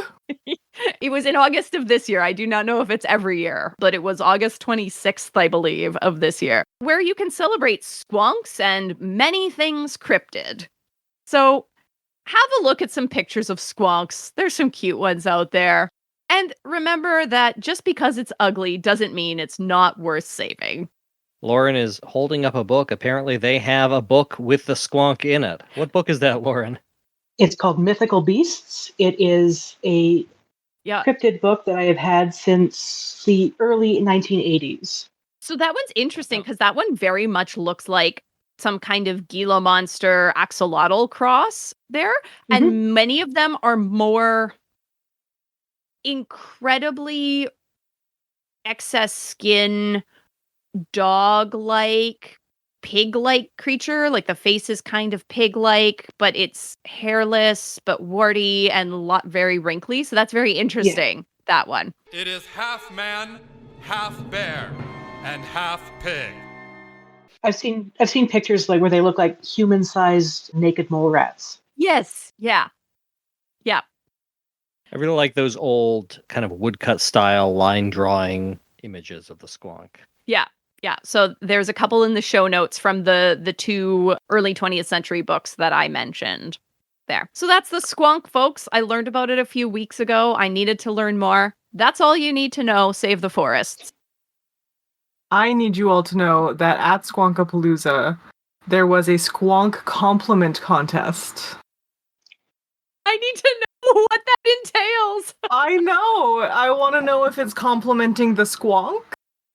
It was in August of this year. I do not know if it's every year, but it was August 26th, I believe, of this year, where you can celebrate squonks and many things cryptid. So have a look at some pictures of squonks. There's some cute ones out there. And remember that just because it's ugly doesn't mean it's not worth saving. Lauren is holding up a book. Apparently they have a book with the squonk in it. What book is that, Lauren? It's called Mythical Beasts. It is a cryptid book that I have had since the early 1980s. So that one's interesting because that one very much looks like some kind of Gila monster axolotl cross there. And many of them are more incredibly excess skin, dog-like, pig-like creature. Like the face is kind of pig-like, but it's hairless, but warty and very wrinkly. So that's very interesting, that one. It is half man, half bear, and half pig. I've seen pictures like where they look like human-sized naked mole rats. Yes. Yeah. Yeah. I really like those old kind of woodcut style line drawing images of the squonk. Yeah. Yeah. So there's a couple in the show notes from the two early 20th century books that I mentioned there. So that's the squonk, folks. I learned about it a few weeks ago. I needed to learn more. That's all you need to know. Save the forests. I need you all to know that at Squonkapalooza, there was a squonk compliment contest. I need to know what that entails. I know. I want to know if it's complimenting the squonk.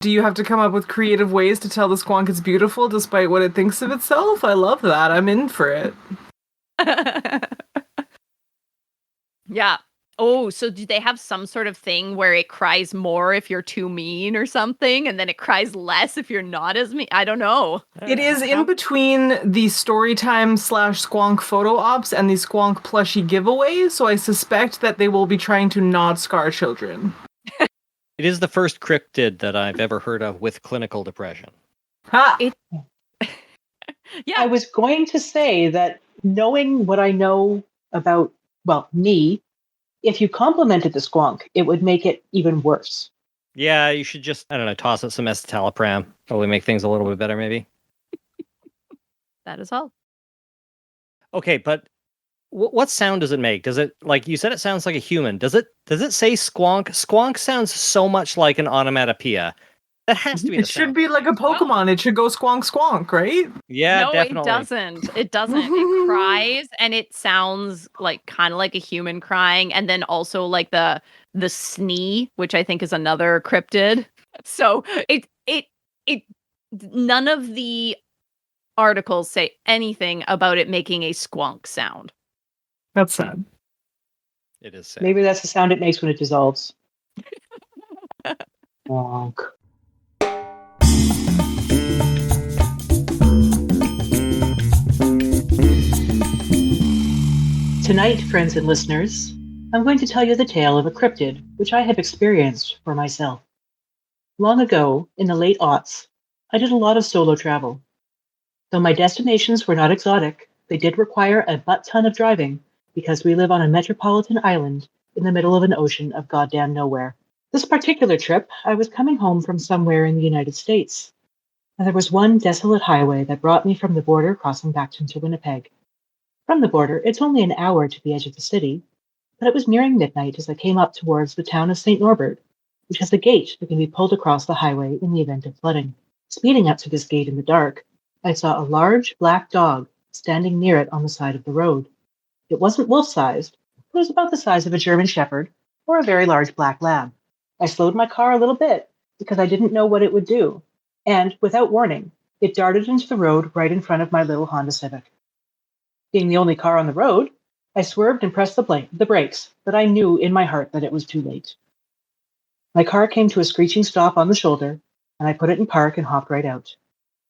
Do you have to come up with creative ways to tell the squonk it's beautiful despite what it thinks of itself? I love that. I'm in for it. Yeah. Oh, so do they have some sort of thing where it cries more if you're too mean or something, and then it cries less if you're not as mean? I don't know. It is in between the Storytime / Squonk photo ops and the Squonk plushie giveaway, so I suspect that they will be trying to not scar children. It is the first cryptid that I've ever heard of with clinical depression. Ha! Yeah. I was going to say that knowing what I know about, me, if you complimented the squonk, it would make it even worse. Yeah, you should just, toss it some escitalopram. Probably make things a little bit better, maybe. That is all. Okay, but what sound does it make? Does it, like you said, it sounds like a human. Does it say squonk? Squonk sounds so much like an onomatopoeia. That has to be the It should be like a Pokemon. It should go squonk squonk, right? Yeah, no, definitely. it doesn't. It doesn't. It cries and it sounds like kind of like a human crying, and then also like the snee, which I think is another cryptid. So it none of the articles say anything about it making a squonk sound. That's sad. It is sad. Maybe that's the sound it makes when it dissolves. Squonk. Tonight, friends and listeners, I'm going to tell you the tale of a cryptid which I have experienced for myself. Long ago, in the late aughts, I did a lot of solo travel. Though my destinations were not exotic, they did require a butt-ton of driving because we live on a metropolitan island in the middle of an ocean of goddamn nowhere. This particular trip, I was coming home from somewhere in the United States, and there was one desolate highway that brought me from the border crossing back into Winnipeg. From the border, it's only an hour to the edge of the city, but it was nearing midnight as I came up towards the town of St. Norbert, which has a gate that can be pulled across the highway in the event of flooding. Speeding up to this gate in the dark, I saw a large black dog standing near it on the side of the road. It wasn't wolf-sized, but it was about the size of a German Shepherd or a very large black lab. I slowed my car a little bit because I didn't know what it would do, and without warning, it darted into the road right in front of my little Honda Civic. Being the only car on the road, I swerved and pressed the brakes, but I knew in my heart that it was too late. My car came to a screeching stop on the shoulder, and I put it in park and hopped right out.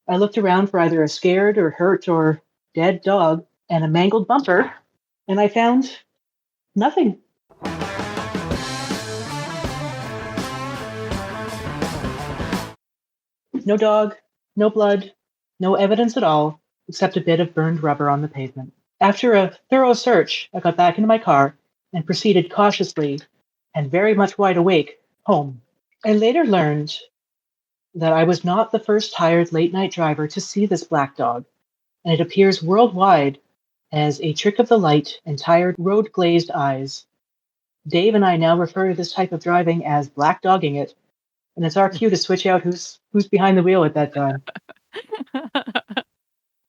I looked around for either a scared or hurt or dead dog and a mangled bumper, and I found nothing. No dog, no blood, no evidence at all, except a bit of burned rubber on the pavement. After a thorough search, I got back into my car and proceeded cautiously and very much wide awake, home. I later learned that I was not the first tired late-night driver to see this black dog, and it appears worldwide as a trick of the light and tired road-glazed eyes. Dave and I now refer to this type of driving as black dogging it, and it's our cue to switch out who's behind the wheel at that time.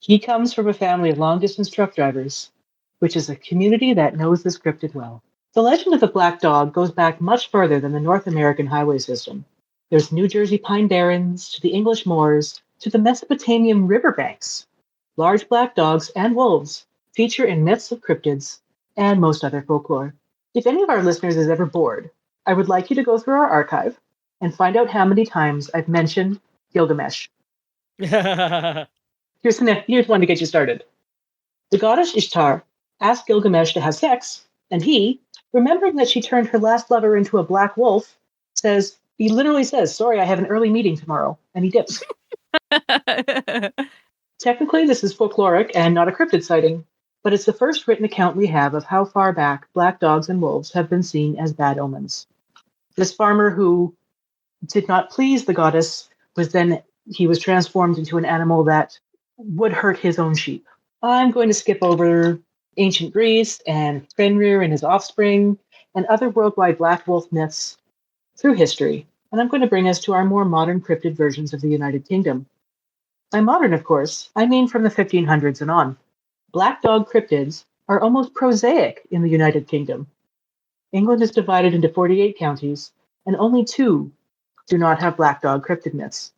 He comes from a family of long-distance truck drivers, which is a community that knows this cryptid well. The legend of the black dog goes back much further than the North American highway system. There's New Jersey pine barrens, to the English moors, to the Mesopotamian riverbanks. Large black dogs and wolves feature in myths of cryptids and most other folklore. If any of our listeners is ever bored, I would like you to go through our archive and find out how many times I've mentioned Gilgamesh. Here's one to get you started. The goddess Ishtar asked Gilgamesh to have sex, and he, remembering that she turned her last lover into a black wolf, he literally says, "Sorry, I have an early meeting tomorrow," and he dips. Technically, this is folkloric and not a cryptid sighting, but it's the first written account we have of how far back black dogs and wolves have been seen as bad omens. This farmer who did not please the goddess he was transformed into an animal that would hurt his own sheep. I'm going to skip over ancient Greece and Fenrir and his offspring and other worldwide black wolf myths through history, and I'm going to bring us to our more modern cryptid versions of the United Kingdom. By modern, of course, I mean from the 1500s and on. Black dog cryptids are almost prosaic in the United Kingdom. England is divided into 48 counties, and only 2 do not have black dog cryptid myths.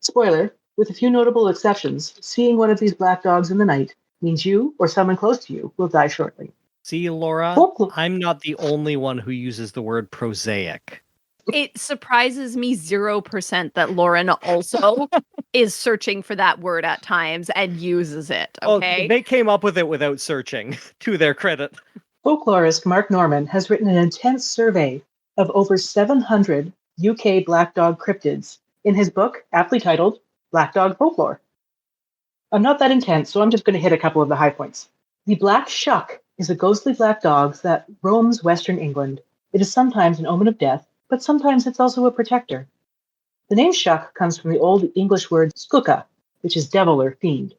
Spoiler, with a few notable exceptions, seeing one of these black dogs in the night means you or someone close to you will die shortly. See, Laura, I'm not the only one who uses the word prosaic. It surprises me 0% that Lauren also is searching for that word at times and uses it, okay? Oh, they came up with it without searching, to their credit. Folklorist Mark Norman has written an intense survey of over 700 UK black dog cryptids in his book, aptly titled Black Dog Folklore. I'm not that intense, so I'm just going to hit a couple of the high points. The black shuck is a ghostly black dog that roams western England. It is sometimes an omen of death, but sometimes it's also a protector. The name shuck comes from the Old English word skuka, which is devil or fiend,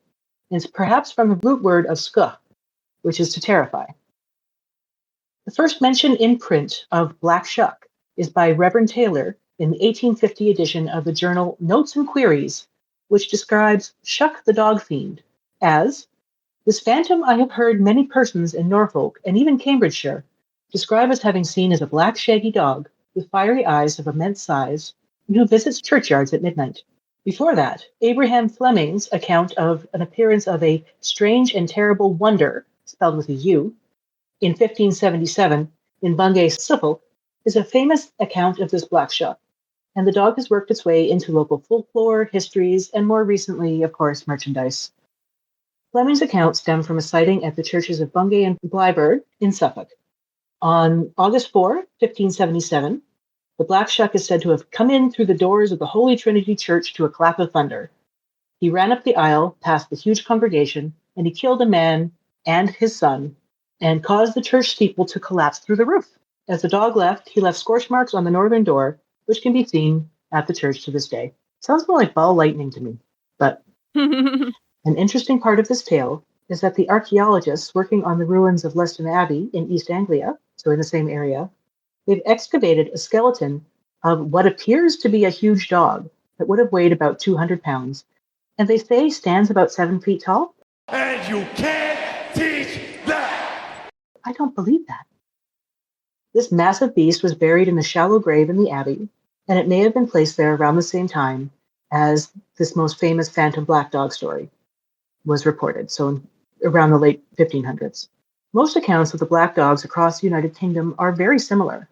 and it's perhaps from the root word of skuh, which is to terrify. The first mention in print of black shuck is by Reverend Taylor in the 1850 edition of the journal Notes and Queries, which describes Shuck the dog fiend as, "This phantom I have heard many persons in Norfolk and even Cambridgeshire describe as having seen as a black shaggy dog with fiery eyes of immense size, and who visits churchyards at midnight." Before that, Abraham Fleming's account of an appearance of a strange and terrible wonder, spelled with a U, in 1577 in Bungay, Suffolk, is a famous account of this black shuck, and the dog has worked its way into local folklore, histories, and more recently, of course, merchandise. Fleming's account stemmed from a sighting at the churches of Bungay and Blyberg in Suffolk. On August 4, 1577, the black shuck is said to have come in through the doors of the Holy Trinity Church to a clap of thunder. He ran up the aisle past the huge congregation, and he killed a man and his son, and caused the church steeple to collapse through the roof. As the dog left, he left scorch marks on the northern door, which can be seen at the church to this day. Sounds more like ball lightning to me, but an interesting part of this tale is that the archaeologists working on the ruins of Leston Abbey in East Anglia, so in the same area, they've excavated a skeleton of what appears to be a huge dog that would have weighed about 200 pounds, and they say stands about 7 feet tall. And you can't teach that! I don't believe that. This massive beast was buried in a shallow grave in the abbey, and it may have been placed there around the same time as this most famous phantom black dog story was reported, so around the late 1500s. Most accounts of the black dogs across the United Kingdom are very similar,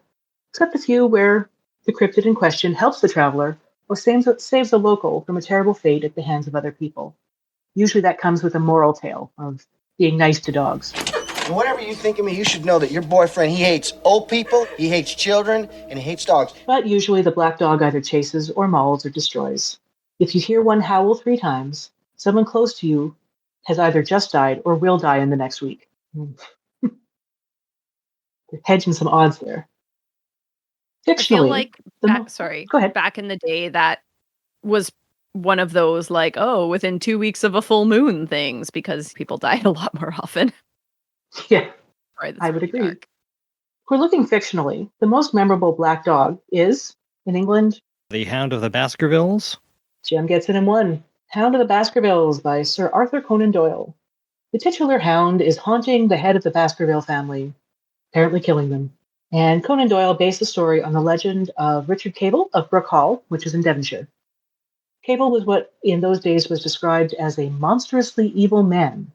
except a few where the cryptid in question helps the traveler or saves the local from a terrible fate at the hands of other people. Usually that comes with a moral tale of being nice to dogs. And whatever you think of me, you should know that your boyfriend, he hates old people, he hates children, and he hates dogs. But usually the black dog either chases or mauls or destroys. If you hear one howl 3 times, someone close to you has either just died or will die in the next week. Hedging some odds there. I feel Fictionally, like go ahead. back in the day that was one of those like, oh, within 2 weeks of a full moon things because people died a lot more often. Yeah, Sorry, that's I would really agree. dark. If we're looking fictionally, the most memorable black dog is, in England, The Hound of the Baskervilles. Jim gets it in one. Hound of the Baskervilles by Sir Arthur Conan Doyle. The titular hound is haunting the head of the Baskerville family, apparently killing them. And Conan Doyle based the story on the legend of Richard Cable of Brook Hall, which is in Devonshire. Cable was what in those days was described as a monstrously evil man.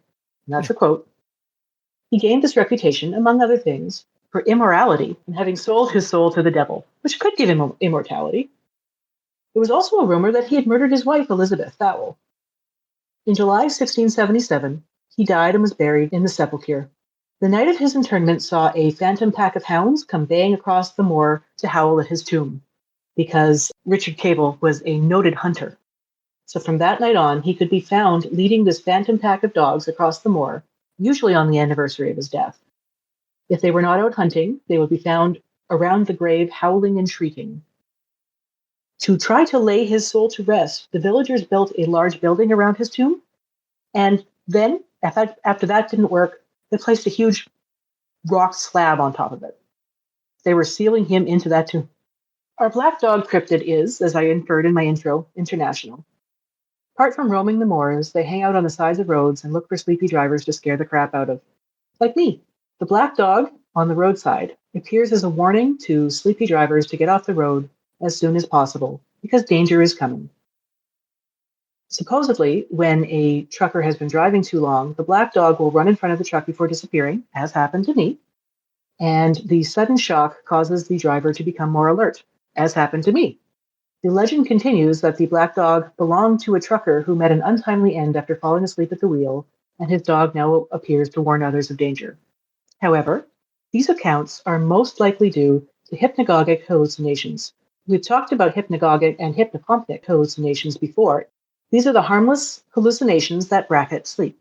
And that's a quote. He gained this reputation, among other things, for immorality and having sold his soul to the devil, which could give him immortality. There was also a rumor that he had murdered his wife, Elizabeth Thowell. In July 1677, he died and was buried in the sepulchre. The night of his interment saw a phantom pack of hounds come baying across the moor to howl at his tomb, because Richard Cable was a noted hunter. So from that night on, he could be found leading this phantom pack of dogs across the moor, usually on the anniversary of his death. If they were not out hunting, they would be found around the grave howling and shrieking. To try to lay his soul to rest, the villagers built a large building around his tomb, and then, after that didn't work, they placed a huge rock slab on top of it. They were sealing him into that tomb. Our black dog cryptid is, as I inferred in my intro, international. Apart from roaming the moors, they hang out on the sides of roads and look for sleepy drivers to scare the crap out of. Like me. The black dog on the roadside appears as a warning to sleepy drivers to get off the road as soon as possible, because danger is coming. Supposedly, when a trucker has been driving too long, the black dog will run in front of the truck before disappearing, as happened to me, and the sudden shock causes the driver to become more alert, as happened to me. The legend continues that the black dog belonged to a trucker who met an untimely end after falling asleep at the wheel, and his dog now appears to warn others of danger. However, these accounts are most likely due to hypnagogic hallucinations. We've talked about hypnagogic and hypnopompic hallucinations before. These are the harmless hallucinations that bracket sleep.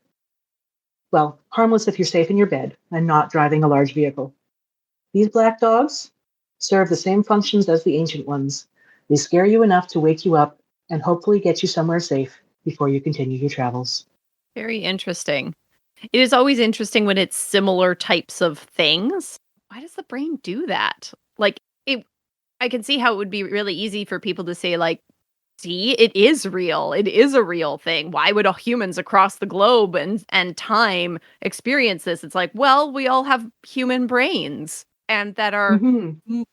Well, harmless if you're safe in your bed and not driving a large vehicle. These black dogs serve the same functions as the ancient ones. They scare you enough to wake you up and hopefully get you somewhere safe before you continue your travels. Very interesting. It is always interesting when it's similar types of things. Why does the brain do that? Like, I can see how it would be really easy for people to say, like, see, it is real. It is a real thing. Why would all humans across the globe and time experience this? It's like, well, we all have human brains and that are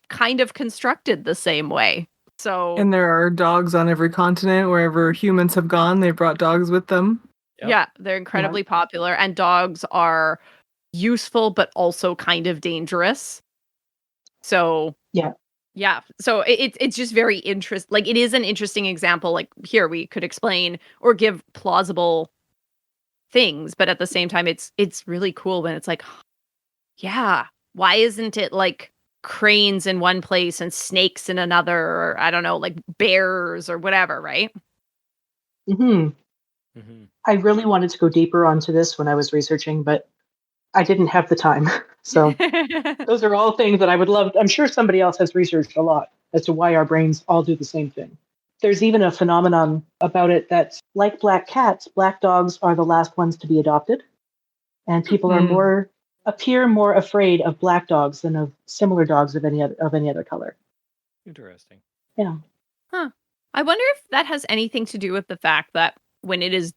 kind of constructed the same way. So, and there are dogs on every continent. Wherever humans have gone, they brought dogs with them. Yeah, they're incredibly popular, and dogs are useful but also kind of dangerous. So yeah. So it's just very interesting. Like, it is an interesting example. Like, here we could explain or give plausible things, but at the same time, it's really cool when it's like, yeah, why isn't it like cranes in one place and snakes in another, or I don't know, like bears or whatever, right? I really wanted to go deeper onto this when I was researching, but I didn't have the time. So those are all things that I would love. I'm sure somebody else has researched a lot as to why our brains all do the same thing. There's even a phenomenon about it that's like black cats, black dogs are the last ones to be adopted. And people appear more afraid of black dogs than of similar dogs of any other color. Interesting. Yeah. Huh. I wonder if that has anything to do with the fact that when it is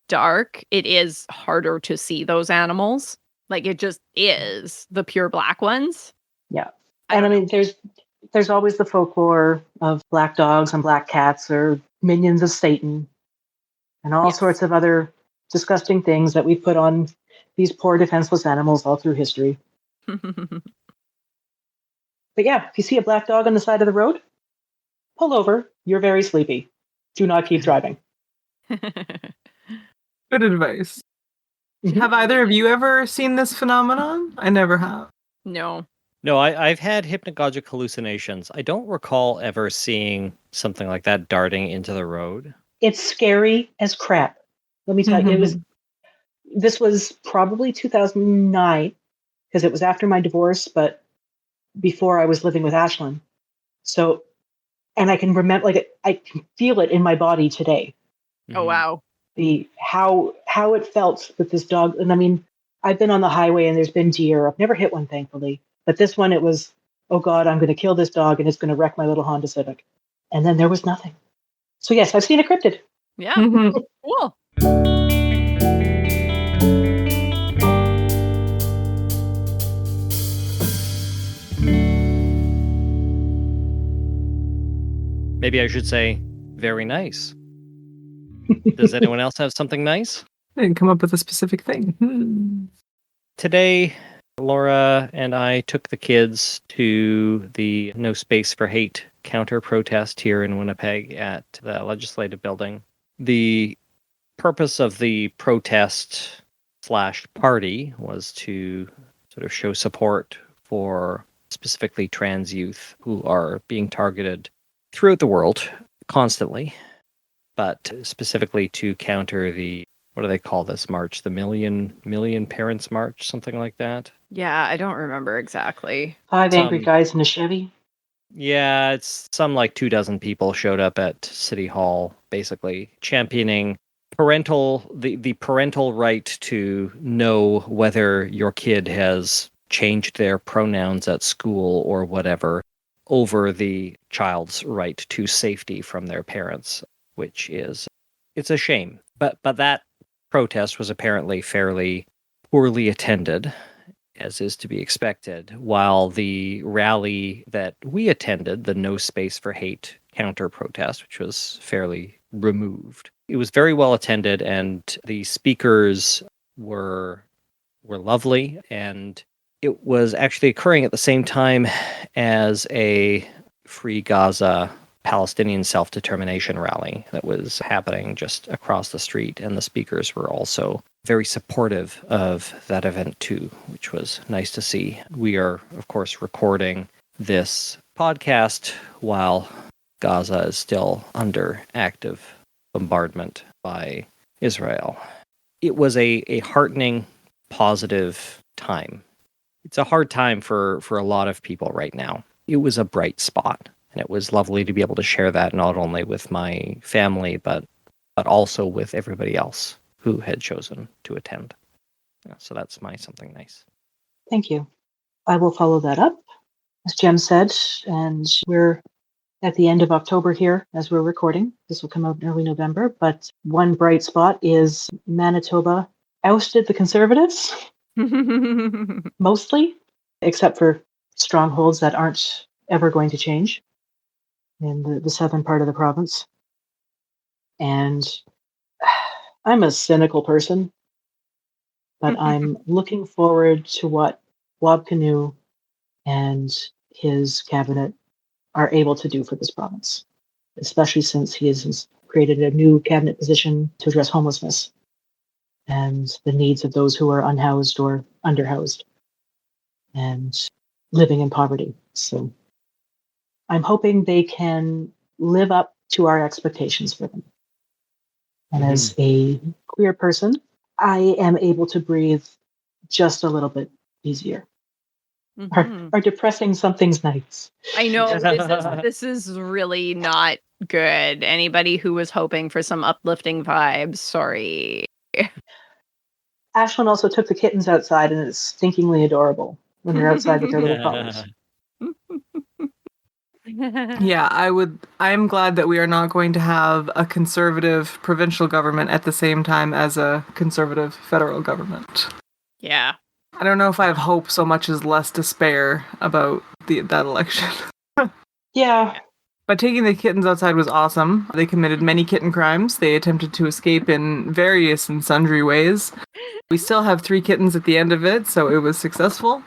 dark, it is harder to see those animals. Like, it just is the pure black ones. Yeah. And I mean, there's always the folklore of black dogs and black cats or minions of Satan and all sorts of other disgusting things that we put on these poor defenseless animals all through history. But yeah, if you see a black dog on the side of the road, pull over. You're very sleepy. Do not keep driving. Good advice. Have either of you ever seen this phenomenon? I never have. No. No, I've had hypnagogic hallucinations. I don't recall ever seeing something like that darting into the road. It's scary as crap. Let me tell you, this was probably 2009, because it was after my divorce, but before I was living with Ashlyn. So, and I can remember, like, I can feel it in my body today. Oh, wow. How it felt with this dog. And I mean, I've been on the highway and there's been deer. I've never hit one, thankfully. But this one, it was, oh God, I'm going to kill this dog and it's going to wreck my little Honda Civic. And then there was nothing. So yes, I've seen a cryptid. Yeah. Cool. Maybe I should say, very nice. Does anyone else have something nice? I didn't come up with a specific thing. Today, Laura and I took the kids to the No Space for Hate counter protest here in Winnipeg at the Legislative Building. The purpose of the protest / party was to sort of show support for specifically trans youth who are being targeted throughout the world constantly, but specifically to counter the, what do they call this march? The Million Parents March, something like that? Yeah, I don't remember exactly. 5 angry guys in a Chevy. Yeah, it's some like 24 people showed up at City Hall, basically championing the parental right to know whether your kid has changed their pronouns at school or whatever, over the child's right to safety from their parents, which is, it's a shame. But that protest was apparently fairly poorly attended, as is to be expected, while the rally that we attended, the No Space for Hate counter protest, which was fairly removed, it was very well attended, and the speakers were lovely, and it was actually occurring at the same time as a Free Gaza Palestinian self-determination rally that was happening just across the street, and the speakers were also very supportive of that event too, which was nice to see. We are, of course, recording this podcast while Gaza is still under active bombardment by Israel. It was a heartening, positive time. It's a hard time for a lot of people right now. It was a bright spot, and it was lovely to be able to share that not only with my family, but also with everybody else who had chosen to attend. So that's my something nice. Thank you. I will follow that up, as Jem said, and we're at the end of October here as we're recording. This will come out in early November, but one bright spot is Manitoba ousted the Conservatives, mostly, except for strongholds that aren't ever going to change in the southern part of the province. And I'm a cynical person, but I'm looking forward to what Wab Kinew and his cabinet are able to do for this province, especially since he has created a new cabinet position to address homelessness and the needs of those who are unhoused or underhoused and living in poverty. So I'm hoping they can live up to our expectations for them. And as a queer person, I am able to breathe just a little bit easier. Are depressing something's nice. I know this is really not good. Anybody who was hoping for some uplifting vibes, sorry. Ashlyn also took the kittens outside, and it's stinkingly adorable when they're outside with their little collars. Yeah, I'm glad that we are not going to have a conservative provincial government at the same time as a conservative federal government. Yeah. I don't know if I have hope so much as less despair about that election. Yeah. But taking the kittens outside was awesome. They committed many kitten crimes. They attempted to escape in various and sundry ways. We still have 3 kittens at the end of it, so it was successful.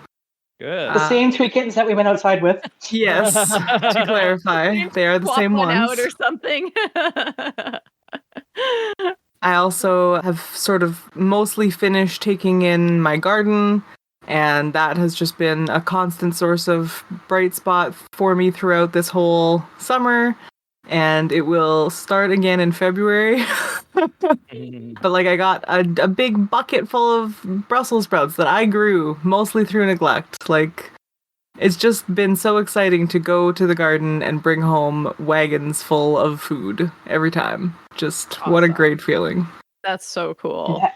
Good. The same 3 kittens that we went outside with. Yes, to clarify, they are the same ones. Out or something. I also have sort of mostly finished taking in my garden, and that has just been a constant source of bright spot for me throughout this whole summer, and it will start again in February. But like I got a big bucket full of Brussels sprouts that I grew mostly through neglect. Like It's just been so exciting to go to the garden and bring home wagons full of food every time. Just what a great feeling. That's so cool. And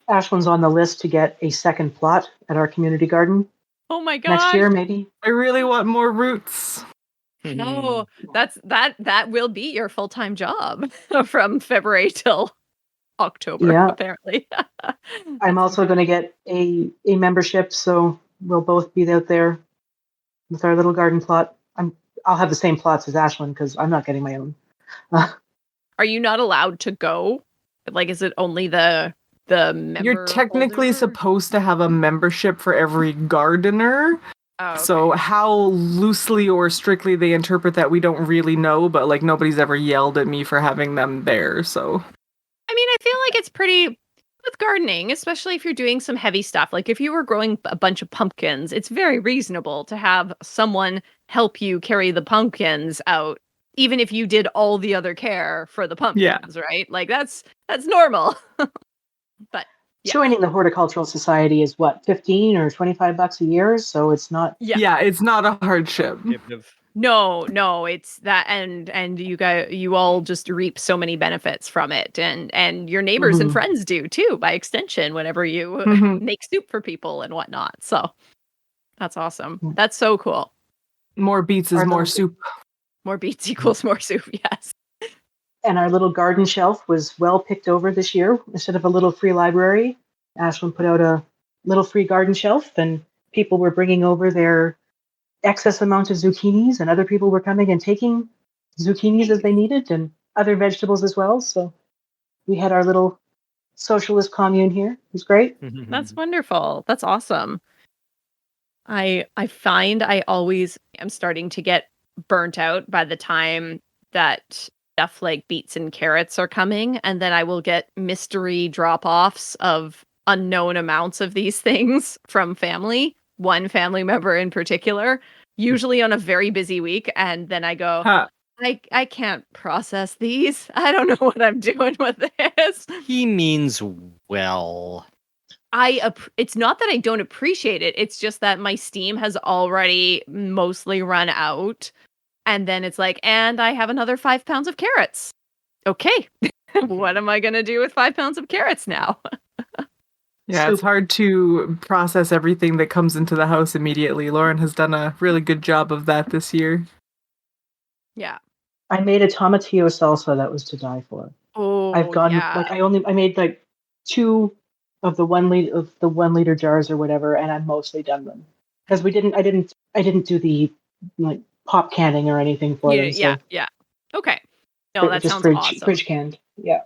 Ashlyn's on the list to get a second plot at our community garden. Oh my god! Next year, maybe. I really want more roots. No, that will be your full-time job from February till October, apparently. I'm also going to get a membership, so we'll both be out there with our little garden plot. I'll have the same plots as Ashlyn because I'm not getting my own. Are you not allowed to go? Like, is it only the member? You're technically supposed to have a membership for every gardener. Oh, okay. So how loosely or strictly they interpret that, we don't really know, but like nobody's ever yelled at me for having them there, so. I mean, I feel like it's pretty, with gardening, especially if you're doing some heavy stuff, like if you were growing a bunch of pumpkins, it's very reasonable to have someone help you carry the pumpkins out, even if you did all the other care for the pumpkins, right? Like that's normal. But yeah. Joining the Horticultural Society is what, $15 or $25 a year, so it's not. Yeah, it's not a hardship. No, it's that, and you all just reap so many benefits from it, and your neighbors and friends do too, by extension, whenever you make soup for people and whatnot. So that's awesome. That's so cool. More beets is more soup. More beets equals more soup. Yes. And our little garden shelf was well picked over this year. Instead of a little free library, Ashlyn put out a little free garden shelf, and people were bringing over their excess amount of zucchinis, and other people were coming and taking zucchinis as they needed, and other vegetables as well. So we had our little socialist commune here. It was great. That's wonderful. That's awesome. I find I always am starting to get burnt out by the time that stuff like beets and carrots are coming, and then I will get mystery drop-offs of unknown amounts of these things from one family member in particular, usually on a very busy week, and then I go, I can't process these. I don't know what I'm doing with this. He means well. It's not that I don't appreciate it, it's just that my steam has already mostly run out. And then it's like, and I have another 5 pounds of carrots. Okay. What am I going to do with 5 pounds of carrots now? Yeah, it's hard to process everything that comes into the house immediately. Lauren has done a really good job of that this year. Yeah. I made a tomatillo salsa that was to die for. Oh, I've gone I made like 2 of the 1 liter jars or whatever, and I'm mostly done them because I didn't do the like pop canning or anything for them. So Yeah. Okay. No, that sounds awesome. Fridge canned. Yeah.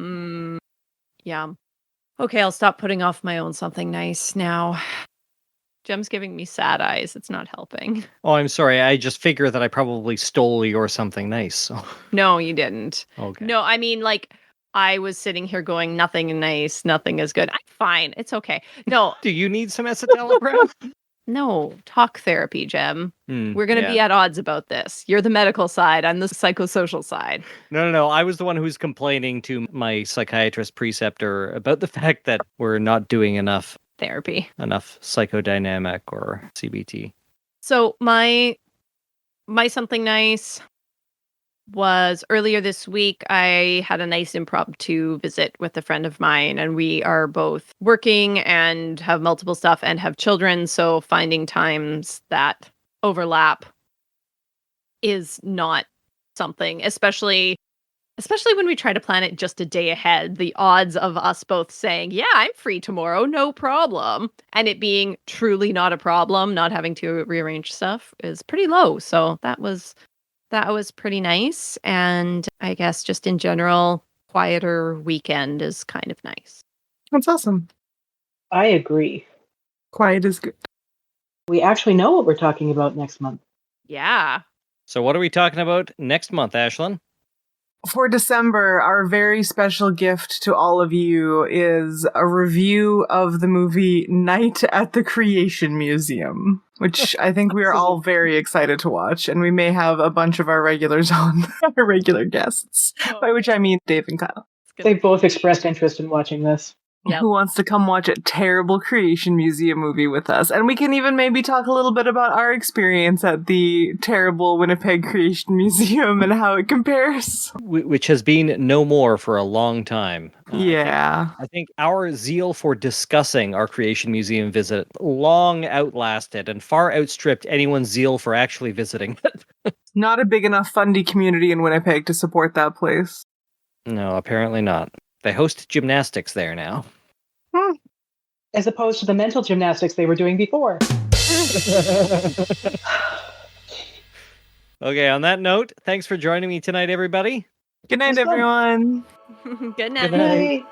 Yeah. Okay, I'll stop putting off my own something nice now. Jem's giving me sad eyes. It's not helping. Oh, I'm sorry. I just figure that I probably stole your something nice. So. No, you didn't. Okay. No, I mean, like, I was sitting here going, nothing nice, nothing is good. I'm fine. It's okay. No. Do you need some escitalopram? No, talk therapy, Jem. We're going to be at odds about this. You're the medical side. I'm the psychosocial side. No. I was the one who's complaining to my psychiatrist preceptor about the fact that we're not doing enough therapy, enough psychodynamic or CBT. So my something nice was earlier this week. I had a nice impromptu visit with a friend of mine, and we are both working and have multiple stuff and have children. So finding times that overlap is not something, especially when we try to plan it just a day ahead. The odds of us both saying, yeah, I'm free tomorrow, no problem, and it being truly not a problem, not having to rearrange stuff, is pretty low. So that was pretty nice. And I guess just in general, quieter weekend is kind of nice. That's awesome. I agree. Quiet is good. We actually know what we're talking about next month. Yeah. So what are we talking about next month, Ashlyn? For December, our very special gift to all of you is a review of the movie Night at the Creation Museum, which I think we are all very excited to watch, and we may have a bunch of our regulars on, our regular guests, by which I mean Dave and Kyle. They've both expressed interest in watching this. Yep. Who wants to come watch a terrible Creation Museum movie with us? And we can even maybe talk a little bit about our experience at the terrible Winnipeg Creation Museum and how it compares. Which has been no more for a long time. Yeah. I think our zeal for discussing our Creation Museum visit long outlasted and far outstripped anyone's zeal for actually visiting it. Not a big enough fundy community in Winnipeg to support that place. No, apparently not. They host gymnastics there now. As opposed to the mental gymnastics they were doing before. Okay, on that note, thanks for joining me tonight, everybody. Good night, everyone. Good night. Good night.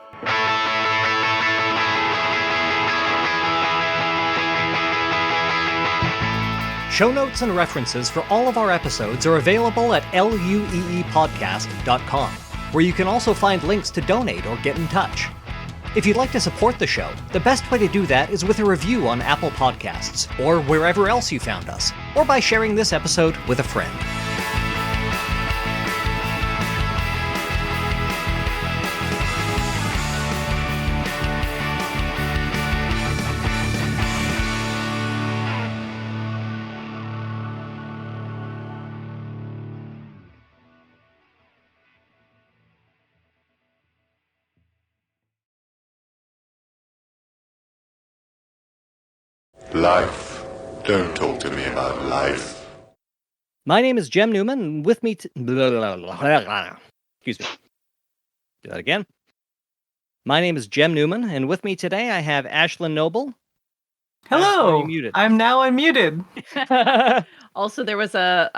Show notes and references for all of our episodes are available at lueepodcast.com, where you can also find links to donate or get in touch. If you'd like to support the show, the best way to do that is with a review on Apple Podcasts, or wherever else you found us, or by sharing this episode with a friend. Life. Don't talk to me about life. My name is Jem Newman, and with me... Excuse me. Do that again. My name is Jem Newman, and with me today I have Ashlyn Noble. Hello. Muted. I'm now unmuted. Also, there was a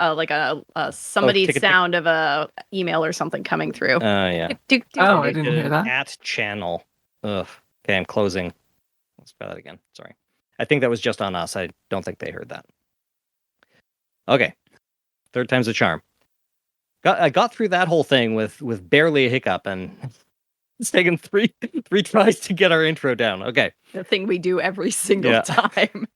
somebody sound of a email or something coming through. Yeah. Oh, I didn't hear that. At channel. Ugh. Okay, I'm closing. Let's try that again. Sorry. I think that was just on us. I don't think they heard that. Okay. Third time's a charm. I got through that whole thing with barely a hiccup, and it's taken three tries to get our intro down. Okay. The thing we do every single time.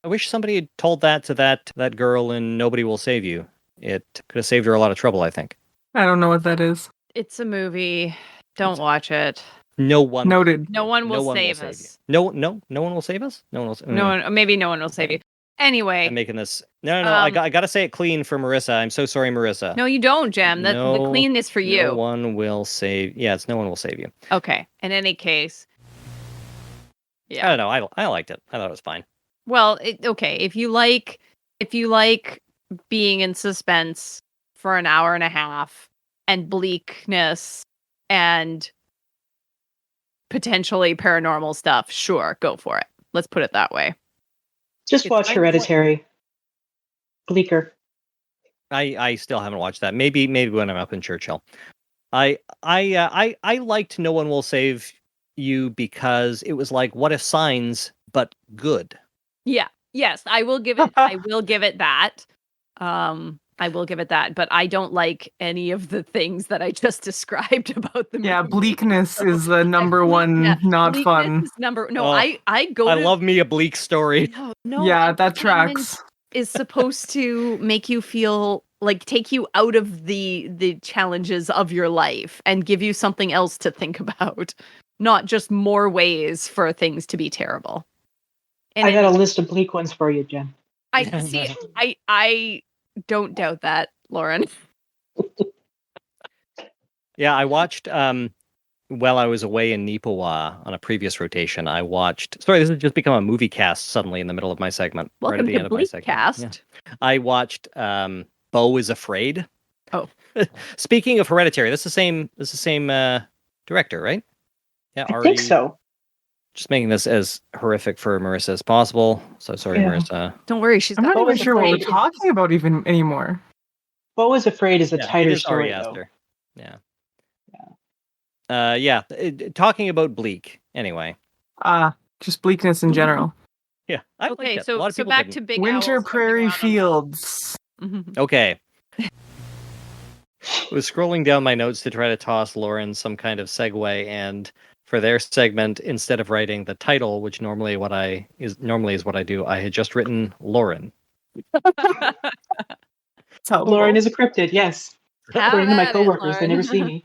I wish somebody had told that to that girl in Nobody Will Save You. It could have saved her a lot of trouble, I think. I don't know what that is. It's a movie. Don't watch it. No one. Noted. No one will save us. No one will save us? No one will No one, maybe no one will save you. Anyway. I'm making this. No. I got to say it clean for Marissa. I'm so sorry, Marissa. No, you don't, Jem. The clean is for you. No one will save. Yeah, it's no one will save you. Okay. In any case. Yeah. I don't know. I liked it. I thought it was fine. Well, okay. If you like being in suspense for an hour and a half and bleakness and potentially paranormal stuff, sure, go for it. Let's put it that way. Just watch Hereditary. Bleaker. I still haven't watched that. Maybe when I'm up in Churchill. I liked No One Will Save You because it was like What If Signs, but good. Yeah. Yes, I will give it. I will give it that. I will give it that, but I don't like any of the things that I just described about the movie. Yeah, bleakness is the number one not fun. I love me a bleak story. No. Yeah, that tracks. Is supposed to make you feel like take you out of the challenges of your life and give you something else to think about, not just more ways for things to be terrible. And I got a list of bleak ones for you, Jen. I see. I don't doubt that, Lauren. Yeah, I watched while I was away in Nipawa on a previous rotation. I watched. Sorry, this has just become a movie cast suddenly in the middle of my segment. Welcome right at the to end of my segment. Cast. Yeah. I watched Beau is Afraid. Oh. Speaking of Hereditary, that's the same director, right? Yeah, I think so. Just making this as horrific for Marissa as possible. So sorry, Marissa. Don't worry, I'm not even sure what we're talking about even anymore. Beau is Afraid is a tighter story, though. Yeah. Talking about bleak, anyway. Just bleakness in general. Yeah. Okay, so back to Big Winter Owls Prairie Fields. Okay. I was scrolling down my notes to try to toss Lauren some kind of segue, and for their segment, instead of writing the title, which normally is what I do, I had just written Lauren. Lauren is a cryptid, yes. According to my coworkers, they never see me.